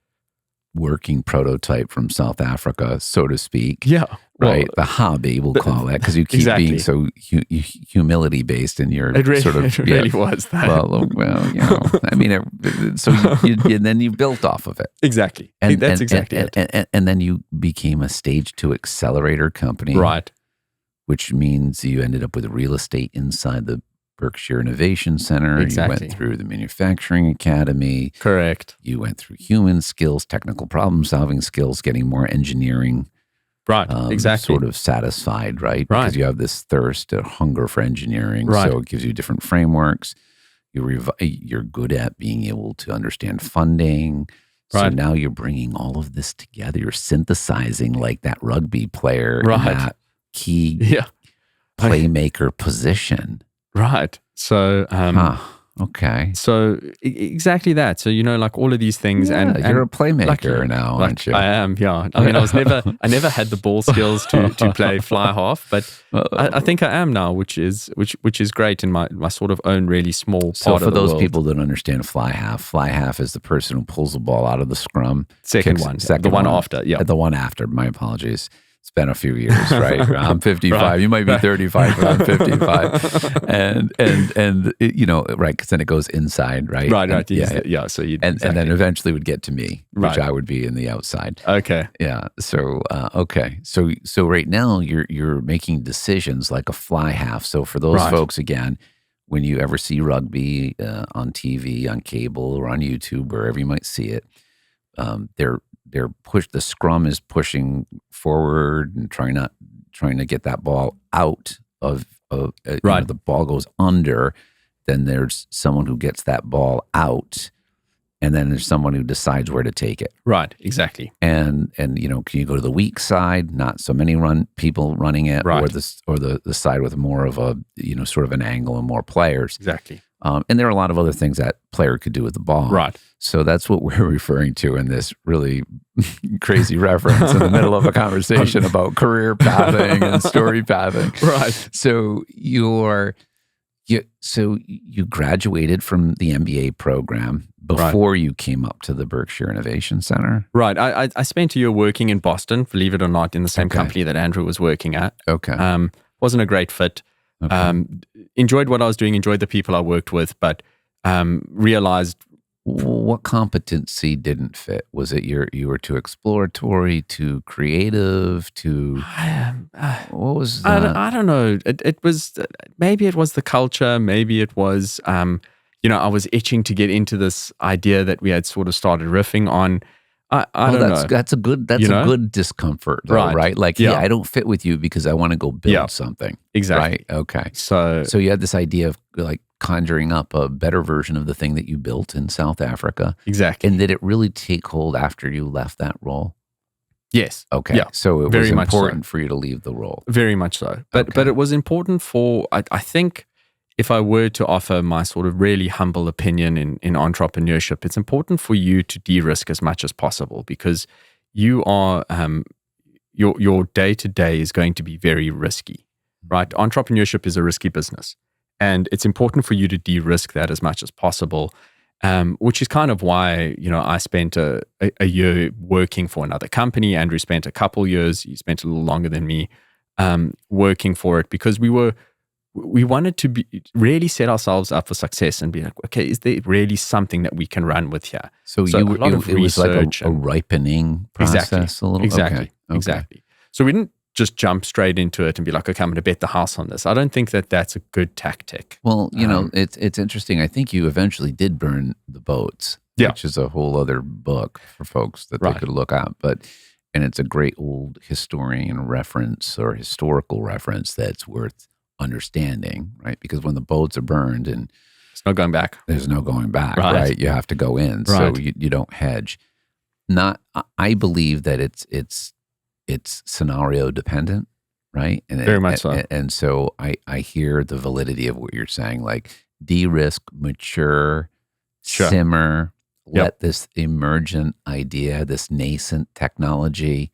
working prototype from South Africa, so to speak. Yeah. Right. The hobby, we'll call it, because you keep being so humility based in your it really, sort of. It really was that. Well, you know, I mean, so then you built off of it. Exactly. That's exactly it. And then you became a stage 2 accelerator company. Right. Which means you ended up with real estate inside the Berkshire Innovation Center. Exactly. You went through the Manufacturing Academy. Correct. You went through human skills, technical problem solving skills, getting more engineering. Right. Exactly. Sort of satisfied, right? Right. Because you have this thirst, a hunger for engineering. Right. So it gives you different frameworks. You're good at being able to understand funding. So right. now you're bringing all of this together. You're synthesizing like that rugby player right. in that key playmaker position. Right. So, okay. So exactly that. So, you know, like all of these things, and you're a playmaker now, aren't you? I am. Yeah. I mean, I never had the ball skills to play fly half, but I think I am now, which is great in my sort of own really small part of the world. So for those people that understand fly half is the person who pulls the ball out of the scrum. Second one. After. Yeah. The one after. My apologies. It's been a few years, right? I'm 55. Right. You might be 35, but I'm 55. And you know, right? Because then it goes inside, right? Right. And, yeah. So you and then eventually would get to me, which I would be in the outside. Okay. Yeah. So okay. So right now you're making decisions like a fly half. So for those folks, again, when you ever see rugby on TV, on cable, or on YouTube, wherever you might see it, the scrum is pushing forward and trying to get that ball out of you know, the ball goes under. Then there's someone who gets that ball out, and then there's someone who decides where to take it. Right, exactly. And you know, can you go to the weak side? Not so many people running it, or the side with more of a, you know, sort of an angle and more players. Exactly. And there are a lot of other things that player could do with the ball. Right. So that's what we're referring to in this really crazy reference in the middle of a conversation about career pathing and story pathing. Right. So you graduated from the MBA program before you came up to the Berkshire Innovation Center. Right. I spent a year working in Boston, believe it or not, in the same company that Andrew was working at. Okay. Wasn't a great fit. Okay. Enjoyed what I was doing, enjoyed the people I worked with, but realized. What competency didn't fit? Was it you were too exploratory, too creative, too? What was that? I don't know. It was, maybe it was the culture. Maybe it was, you know, I was itching to get into this idea that we had sort of started riffing on. I don't know. That's a good discomfort, though, right? Like, I don't fit with you because I want to go build something. Exactly. Right. Okay. So you had this idea of like conjuring up a better version of the thing that you built in South Africa. Exactly. And did it really take hold after you left that role? Yes. Okay. Yeah. So it was important for you to leave the role. Very much so. But it was important for, I think, if I were to offer my sort of really humble opinion in entrepreneurship, it's important for you to de-risk as much as possible, because you are, your day-to-day is going to be very risky, right? Entrepreneurship is a risky business, and it's important for you to de-risk that as much as possible, which is kind of why, you know, I spent a year working for another company. Andrew spent a couple years. He spent a little longer than me working for it, because we wanted to really set ourselves up for success and be like, okay, is there really something that we can run with here? So it was like a ripening process a little? Exactly. Exactly. So we didn't just jump straight into it and be like, okay, I'm going to bet the house on this. I don't think that that's a good tactic. Well, you know, it's interesting. I think you eventually did burn the boats, which is a whole other book for folks that they could look at. And it's a great old historian reference or historical reference that's worth understanding, right? Because when the boats are burned and there's no going back, right? You have to go in, so you don't hedge. I believe that it's it's scenario dependent, right? And Very much so. And so I hear the validity of what you're saying, like de-risk, mature, Sure. simmer, Yep. let this emergent idea, this nascent technology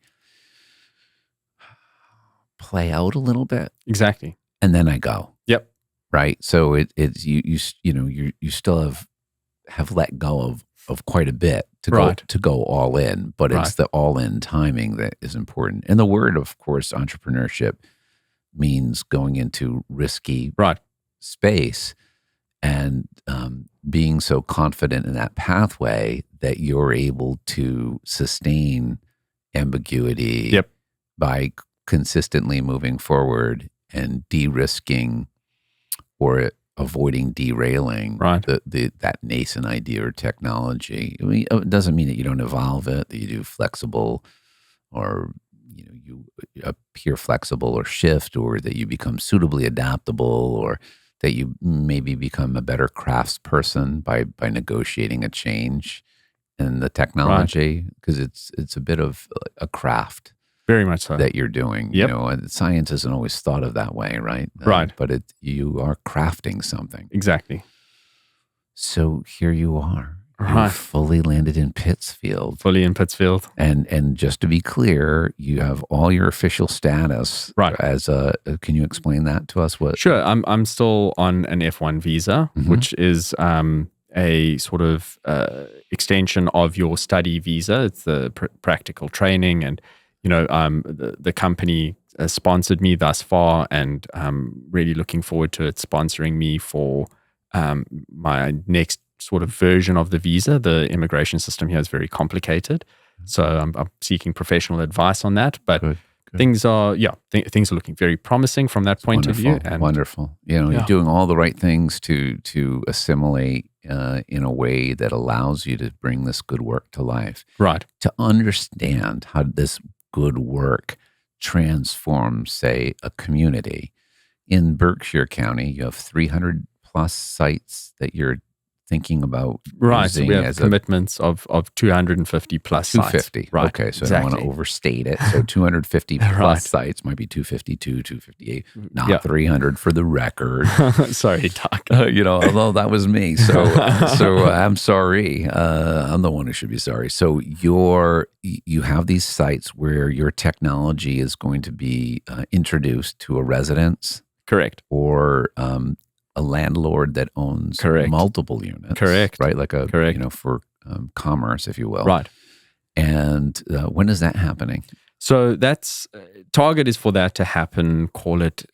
play out a little bit, Exactly. and then I go. Yep. Right. So it's you still have let go of quite a bit to go all in, but it's the all in timing that is important. And the word, of course, entrepreneurship means going into risky space and being so confident in that pathway that you're able to sustain ambiguity by consistently moving forward and de-risking or avoiding derailing that nascent idea or technology. I mean, it doesn't mean that you don't evolve it, that you do flexible or you appear flexible or shift, or that you become suitably adaptable, or that you maybe become a better craftsperson by negotiating a change in the technology, because it's a bit of a craft. Very much so. That you're doing. And science isn't always thought of that way, right? But you are crafting something. Exactly. So here you are. Right. You're fully landed in Pittsfield. Fully in Pittsfield. And just to be clear, you have all your official status as can you explain that to us? Sure. I'm still on an F1 visa, which is a sort of extension of your study visa. It's the practical training, and the company has sponsored me thus far, and I'm really looking forward to it sponsoring me for my next sort of version of the visa. The immigration system here is very complicated, so I'm seeking professional advice on that. But things are things are looking very promising from that point of view. And wonderful. You're doing all the right things to assimilate in a way that allows you to bring this good work to life. Right. To understand how this good work transforms, say, a community. In Berkshire County, you have 300 plus sites that you're thinking about so we have commitments of 250 plus 250. Sites. Right. Okay, so I don't want to overstate it. So 250 plus sites, might be 252, 258, not 300 for the record. Sorry, Doc. Although that was me. So I'm sorry. I'm the one who should be sorry. So you have these sites where your technology is going to be introduced to a residence. Correct. Or a landlord that owns multiple units. Correct. Right? Like for commerce, if you will. Right. And when is that happening? So that's target is for that to happen, call it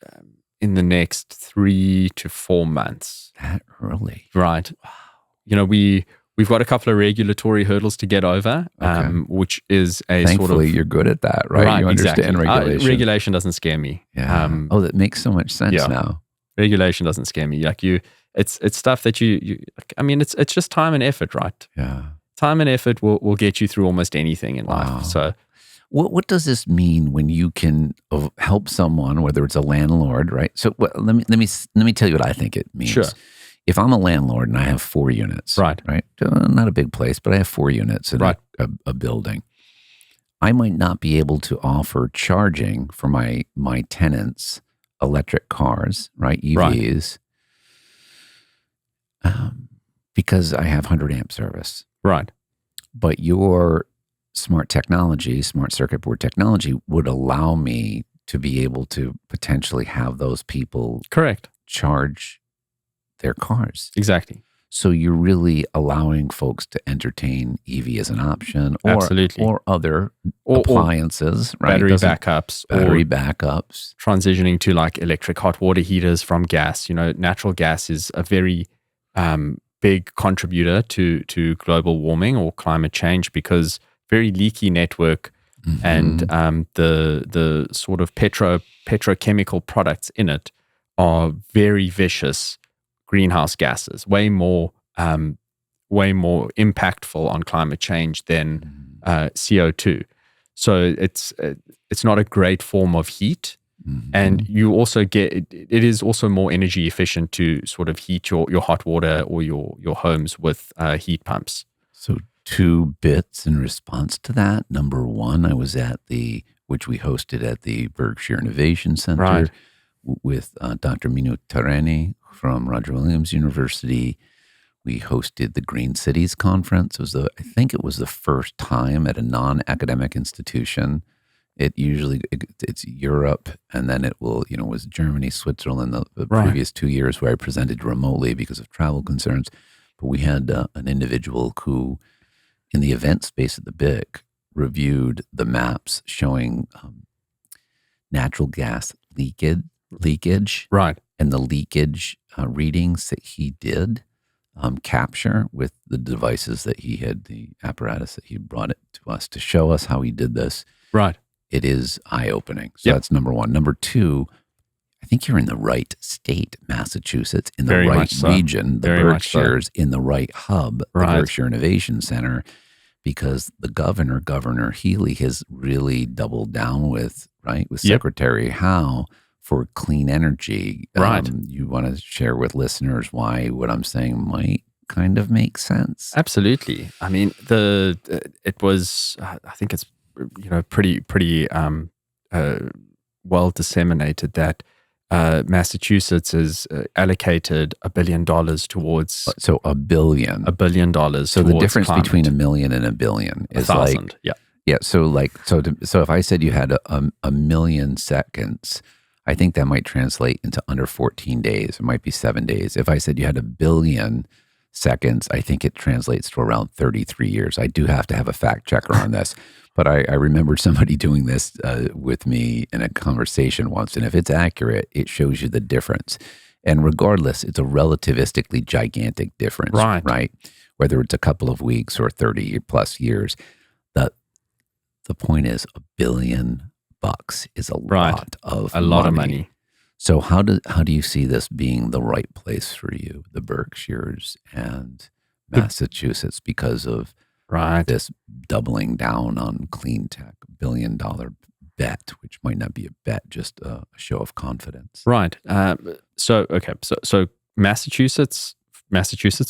in the next 3 to 4 months. That early. Right. Wow. We've got a couple of regulatory hurdles to get over, which is Thankfully, you're good at that, right? You understand regulation. Regulation doesn't scare me. Yeah. That makes so much sense now. Regulation doesn't scare me. It's stuff that it's just time and effort, right? Yeah. Time and effort will get you through almost anything in life. So, what does this mean when you can help someone, whether it's a landlord, right? So let me tell you what I think it means. Sure. If I'm a landlord and I have 4 units, right, not a big place, but I have 4 units in a building, I might not be able to offer charging for my tenants' electric cars, right, EVs, because I have 100 amp service. Right. But your smart circuit board technology would allow me to be able to potentially have those people charge their cars. Exactly. So you're really allowing folks to entertain EV as an option, or other appliances, right? Battery backups, transitioning to like electric hot water heaters from gas. Natural gas is a very big contributor to global warming or climate change, because very leaky network and the sort of petrochemical products in it are very vicious greenhouse gases, way more impactful on climate change than CO2. So it's not a great form of heat, and you also it is also more energy efficient to sort of heat your hot water or your homes with heat pumps. So 2 bits in response to that. Number 1, I was at the which we hosted at the Berkshire Innovation Center Right. with Dr. Minu Tareni from Roger Williams University. We hosted the Green Cities Conference. I think it was the first time at a non-academic institution. It's Europe, and then it was Germany, Switzerland, the Right. previous 2 years where I presented remotely because of travel concerns. But we had an individual who, in the event space at the BIC, reviewed the maps showing natural gas leakage, Right. and the leakage readings that he did capture with the devices that he had, the apparatus that he brought it to us to show us how he did this. Right. It is eye-opening. So Yep. that's number one. Number two, I think you're in the right state, Massachusetts, in the Very right much so. region, the Very much so. Berkshires, in the right hub, the Right. Berkshire Innovation Center, because the Governor Healy, has really doubled down with Yep. Secretary Howe for clean energy. Right. You want to share with listeners why what I'm saying might kind of make sense? Absolutely. I mean, it was, I think it's, pretty well disseminated that Massachusetts has allocated $1 billion towards So $1 billion. $1 billion. So the towards difference climate. between $1 million and $1 billion is 1,000. Yeah. Yeah. So if I said you had a million seconds, I think that might translate into under 14 days. It might be 7 days. If I said you had 1 billion seconds, I think it translates to around 33 years. I do have to have a fact checker on this, but I remember somebody doing this with me in a conversation once. And if it's accurate, it shows you the difference. And regardless, it's a relativistically gigantic difference, right? Whether it's a couple of weeks or 30 plus years. The point is, $1 billion is a lot of money. So how do you see this being the right place for you, the Berkshires and Massachusetts, because of this doubling down on clean tech, $1 billion bet, which might not be a bet, just a show of confidence? Right. So Massachusetts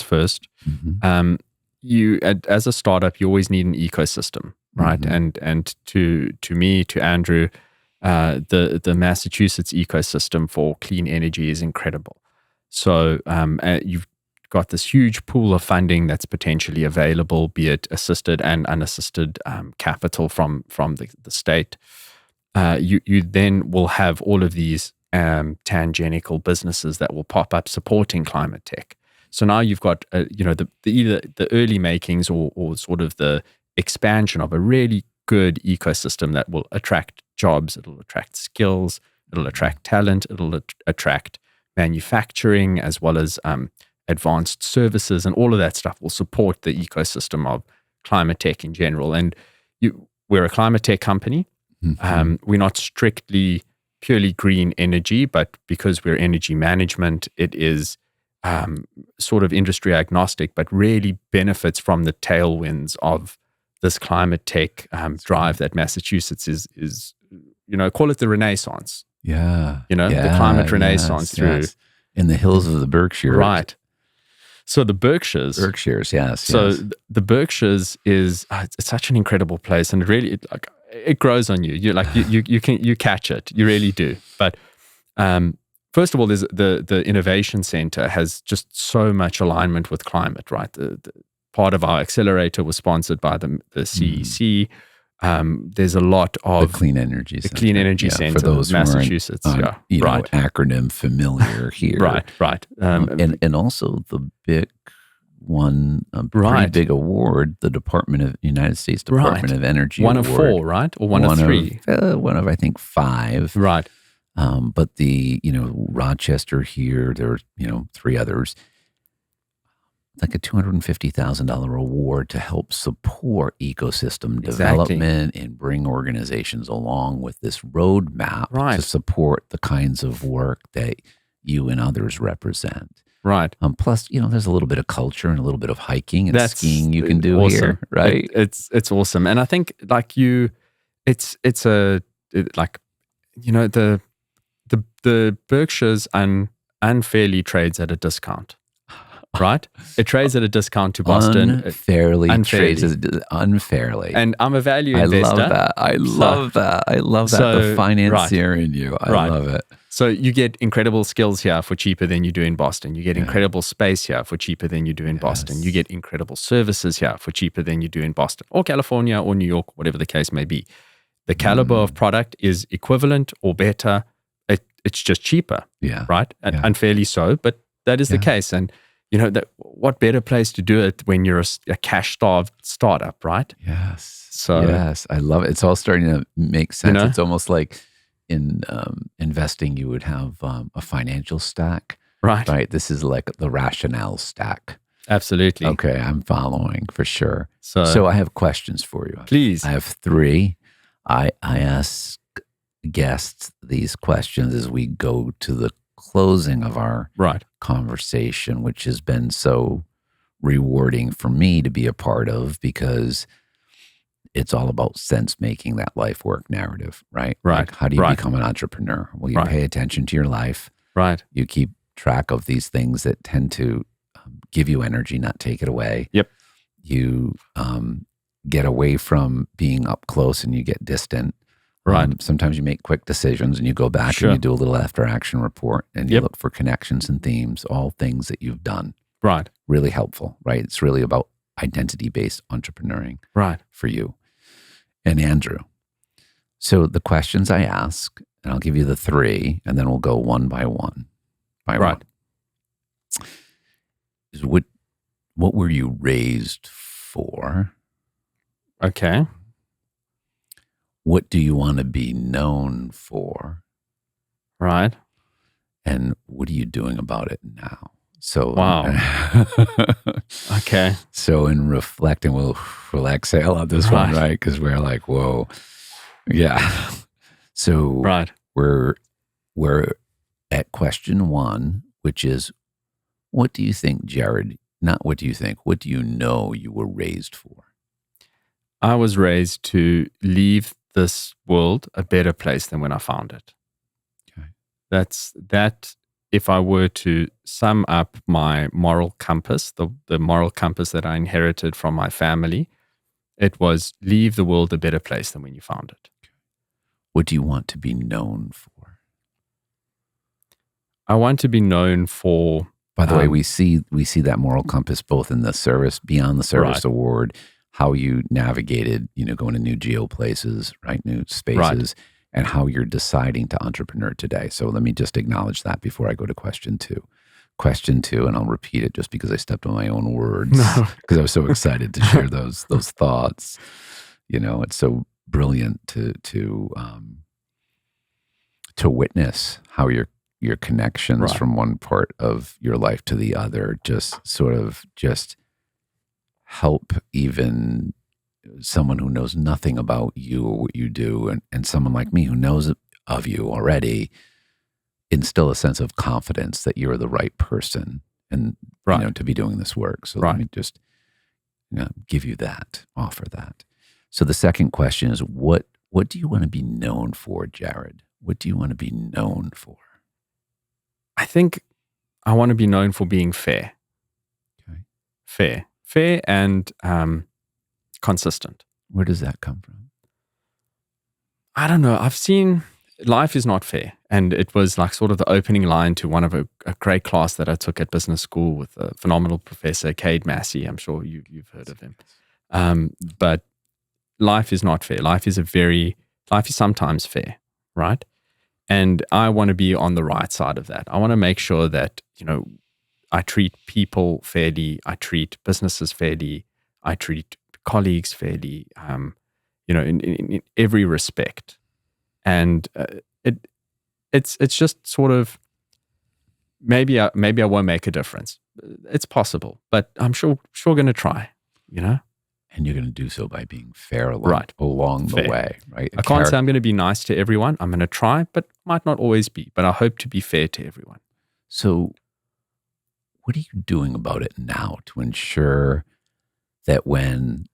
first. Mm-hmm. You as a startup, you always need an ecosystem, right? Mm-hmm. And to me, to Andrew, the Massachusetts ecosystem for clean energy is incredible. So you've got this huge pool of funding that's potentially available, be it assisted and unassisted capital from the state. You then will have all of these tangential businesses that will pop up supporting climate tech. So now you've got either the early makings or sort of the expansion of a really good ecosystem that will attract jobs, it'll attract skills, it'll attract talent, it'll attract manufacturing as well as advanced services, and all of that stuff will support the ecosystem of climate tech in general. And we're a climate tech company. Mm-hmm. We're not strictly purely green energy, but because we're energy management, it is sort of industry agnostic, but really benefits from the tailwinds of this climate tech drive that Massachusetts is call it the Renaissance. Yeah. The climate Renaissance through in the hills of the Berkshire. Right. So the Berkshires, yes. So the Berkshires is it's such an incredible place, and it grows on you. You catch it. You really do. But first of all, there's the Innovation Center has just so much alignment with climate, right? The part of our Accelerator was sponsored by the CEC. There's a lot of the Clean Energy Center. The Clean Energy Center, for those Massachusetts. Acronym familiar here. Right. And also the big one, a pretty big award, the United States Department of Energy one award. Of 4, right? Or one of 3? One of, I think, 5. Right. But the, Rochester here, there were, 3 others. Like a $250,000 award to help support ecosystem development and bring organizations along with this roadmap to support the kinds of work that you and others represent. Right. Plus, there's a little bit of culture and a little bit of hiking and skiing you can do here, right? It's awesome, and I think the Berkshires unfairly trades at a discount. right? It trades at a discount to Boston. Unfairly. Unfairly. And I'm a value I investor. love that. I love that. The financier in you. I love it. So you get incredible skills here for cheaper than you do in Boston. You get incredible space here for cheaper than you do in Boston. You get incredible services here for cheaper than you do in Boston or California or New York, whatever the case may be. The caliber of product is equivalent or better. It's just cheaper, right? And unfairly so, but that is the case. And what better place to do it when you're a cash-starved startup, right? Yes. So yes, I love it. It's all starting to make sense. It's almost like in investing, you would have a financial stack, right? This is like the rationale stack. Absolutely. Okay, I'm following for sure. So I have questions for you. Please. I have 3. I ask guests these questions as we go to the closing of our conversation, which has been so rewarding for me to be a part of, because it's all about sense making that life work narrative, right? Like, how do you become an entrepreneur? Well, you pay attention to your life. Right. You keep track of these things that tend to give you energy, not take it away. Yep. You get away from being up close and you get distant. Right. Sometimes you make quick decisions and you go back and you do a little after action report and you look for connections and themes, all things that you've done. Right. Really helpful, right? It's really about identity-based entrepreneuring for you. And Andrew, so the questions I ask, and I'll give you the 3, and then we'll go one by one. Is what were you raised for? Okay. What do you want to be known for? Right. And what are you doing about it now? So, okay. So in reflecting, we'll exhale on this one, right? Because we're like, whoa. Yeah. So we're at question 1, which is, what do you think, Jared? Not what do you think, what do you know you were raised for? I was raised to leave this world a better place than when I found it. Okay. That if I were to sum up my moral compass, the moral compass that I inherited from my family, it was leave the world a better place than when you found it. What do you want to be known for? I want to be known for... By the way, we see that moral compass both in the service, beyond the service award, how you navigated, going to new geo places, right? New spaces, and how you're deciding to entrepreneur today. So let me just acknowledge that before I go to question 2. Question 2, and I'll repeat it just because I stepped on my own words, because I was so excited to share those thoughts. It's so brilliant to witness how your connections from one part of your life to the other just help even someone who knows nothing about you or what you do, and someone like me who knows of you already, instill a sense of confidence that you're the right person and to be doing this work. So let me just give you that, offer that. So the second question is, what do you want to be known for, Jared? What do you want to be known for? I think I want to be known for being fair. Okay. Fair and consistent. Where does that come from? I don't know. I've seen life is not fair. And it was like sort of the opening line to one of a great class that I took at business school with a phenomenal professor, Cade Massey. I'm sure you've heard of him. But life is not fair. Life is sometimes fair, right? And I want to be on the right side of that. I want to make sure that, I treat people fairly. I treat businesses fairly. I treat colleagues fairly, in every respect. And it's just sort of, maybe I won't make a difference. It's possible, but I'm sure going to try, And you're going to do so by being fair along the way, right? I can't say I'm going to be nice to everyone. I'm going to try, but might not always be. But I hope to be fair to everyone. So what are you doing about it now to ensure that when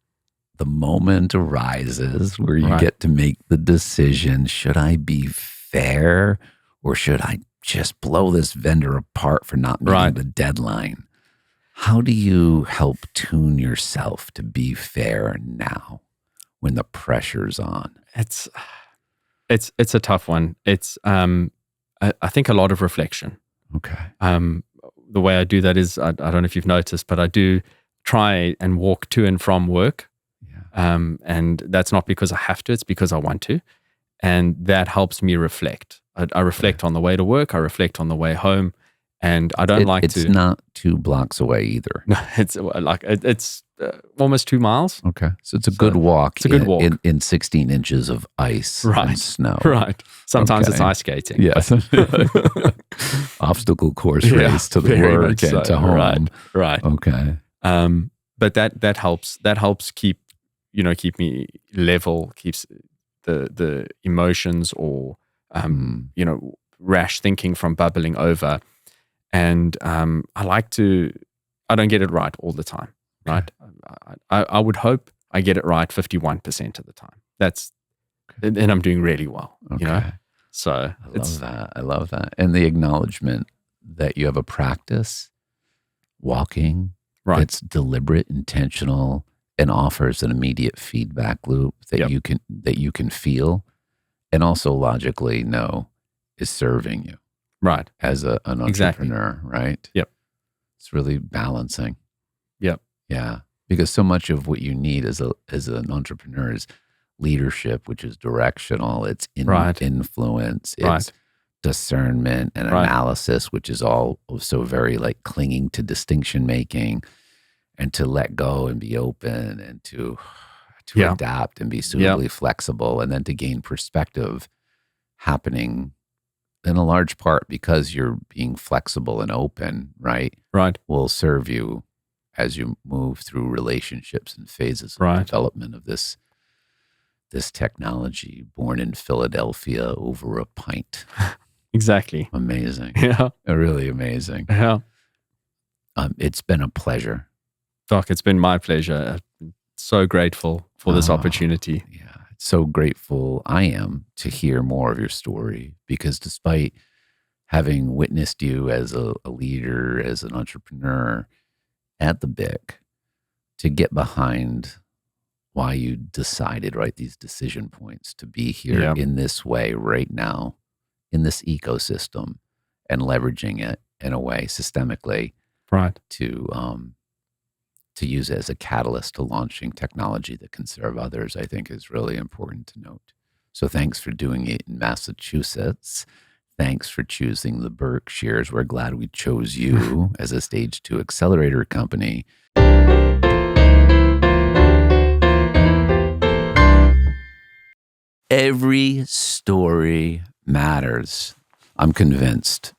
the moment arises where you get to make the decision, should I be fair or should I just blow this vendor apart for not meeting the deadline? How do you help tune yourself to be fair now when the pressure's on? It's a tough one. It's I think a lot of reflection. Okay. The way I do that is I don't know if you've noticed, but I do try and walk to and from work. Yeah. And that's not because I have to, it's because I want to. And that helps me reflect. I reflect on the way to work, I reflect on the way home, and I don't like to. It's not 2 blocks away either. No, it's like it's almost 2 miles. Okay. So it's a good walk. It's a good walk. In 16 inches of ice and snow. Right. Sometimes Okay. it's ice skating. Yes. Obstacle course race to the work and to home. Right. Okay. But that helps. That helps keep me level, keeps the emotions or rash thinking from bubbling over. And I don't get it right all the time, right? I would hope I get it right 51% of the time. And I'm doing really well, So I love that. And the acknowledgement that you have a practice, walking, that's deliberate, intentional, and offers an immediate feedback loop that you can feel, and also logically know is serving you, right? As an entrepreneur, right? Yep. It's really balancing. Yep. Yeah, because so much of what you need as an entrepreneur is leadership, which is directional. It's influence. It's discernment and analysis, which is all so very like clinging to distinction making, and to let go and be open, and to adapt and be suitably flexible, and then to gain perspective, happening in a large part because you're being flexible and open, right? Right. Will serve you as you move through relationships and phases of development of this technology born in Philadelphia over a pint. Exactly. Amazing. Yeah. Really amazing. Yeah. It's been a pleasure. Doc, it's been my pleasure. I'm so grateful for this opportunity. Yeah. So grateful I am to hear more of your story, because despite having witnessed you as a leader, as an entrepreneur at the BIC, to get behind why you decided, these decision points to be here in this way right now, in this ecosystem, and leveraging it in a way systemically to use it as a catalyst to launching technology that can serve others, I think is really important to note. So thanks for doing it in Massachusetts. Thanks for choosing the Berkshires. We're glad we chose you as a stage 2 accelerator company. Every story matters. I'm convinced.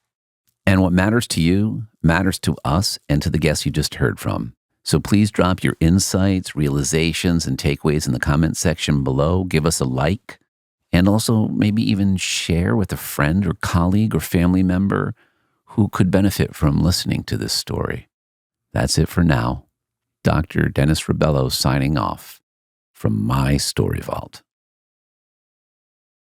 And what matters to you matters to us and to the guests you just heard from. So please drop your insights, realizations, and takeaways in the comment section below. Give us a like, and also maybe even share with a friend or colleague or family member who could benefit from listening to this story. That's it for now. Dr. Dennis Rebello signing off from my Story Vault.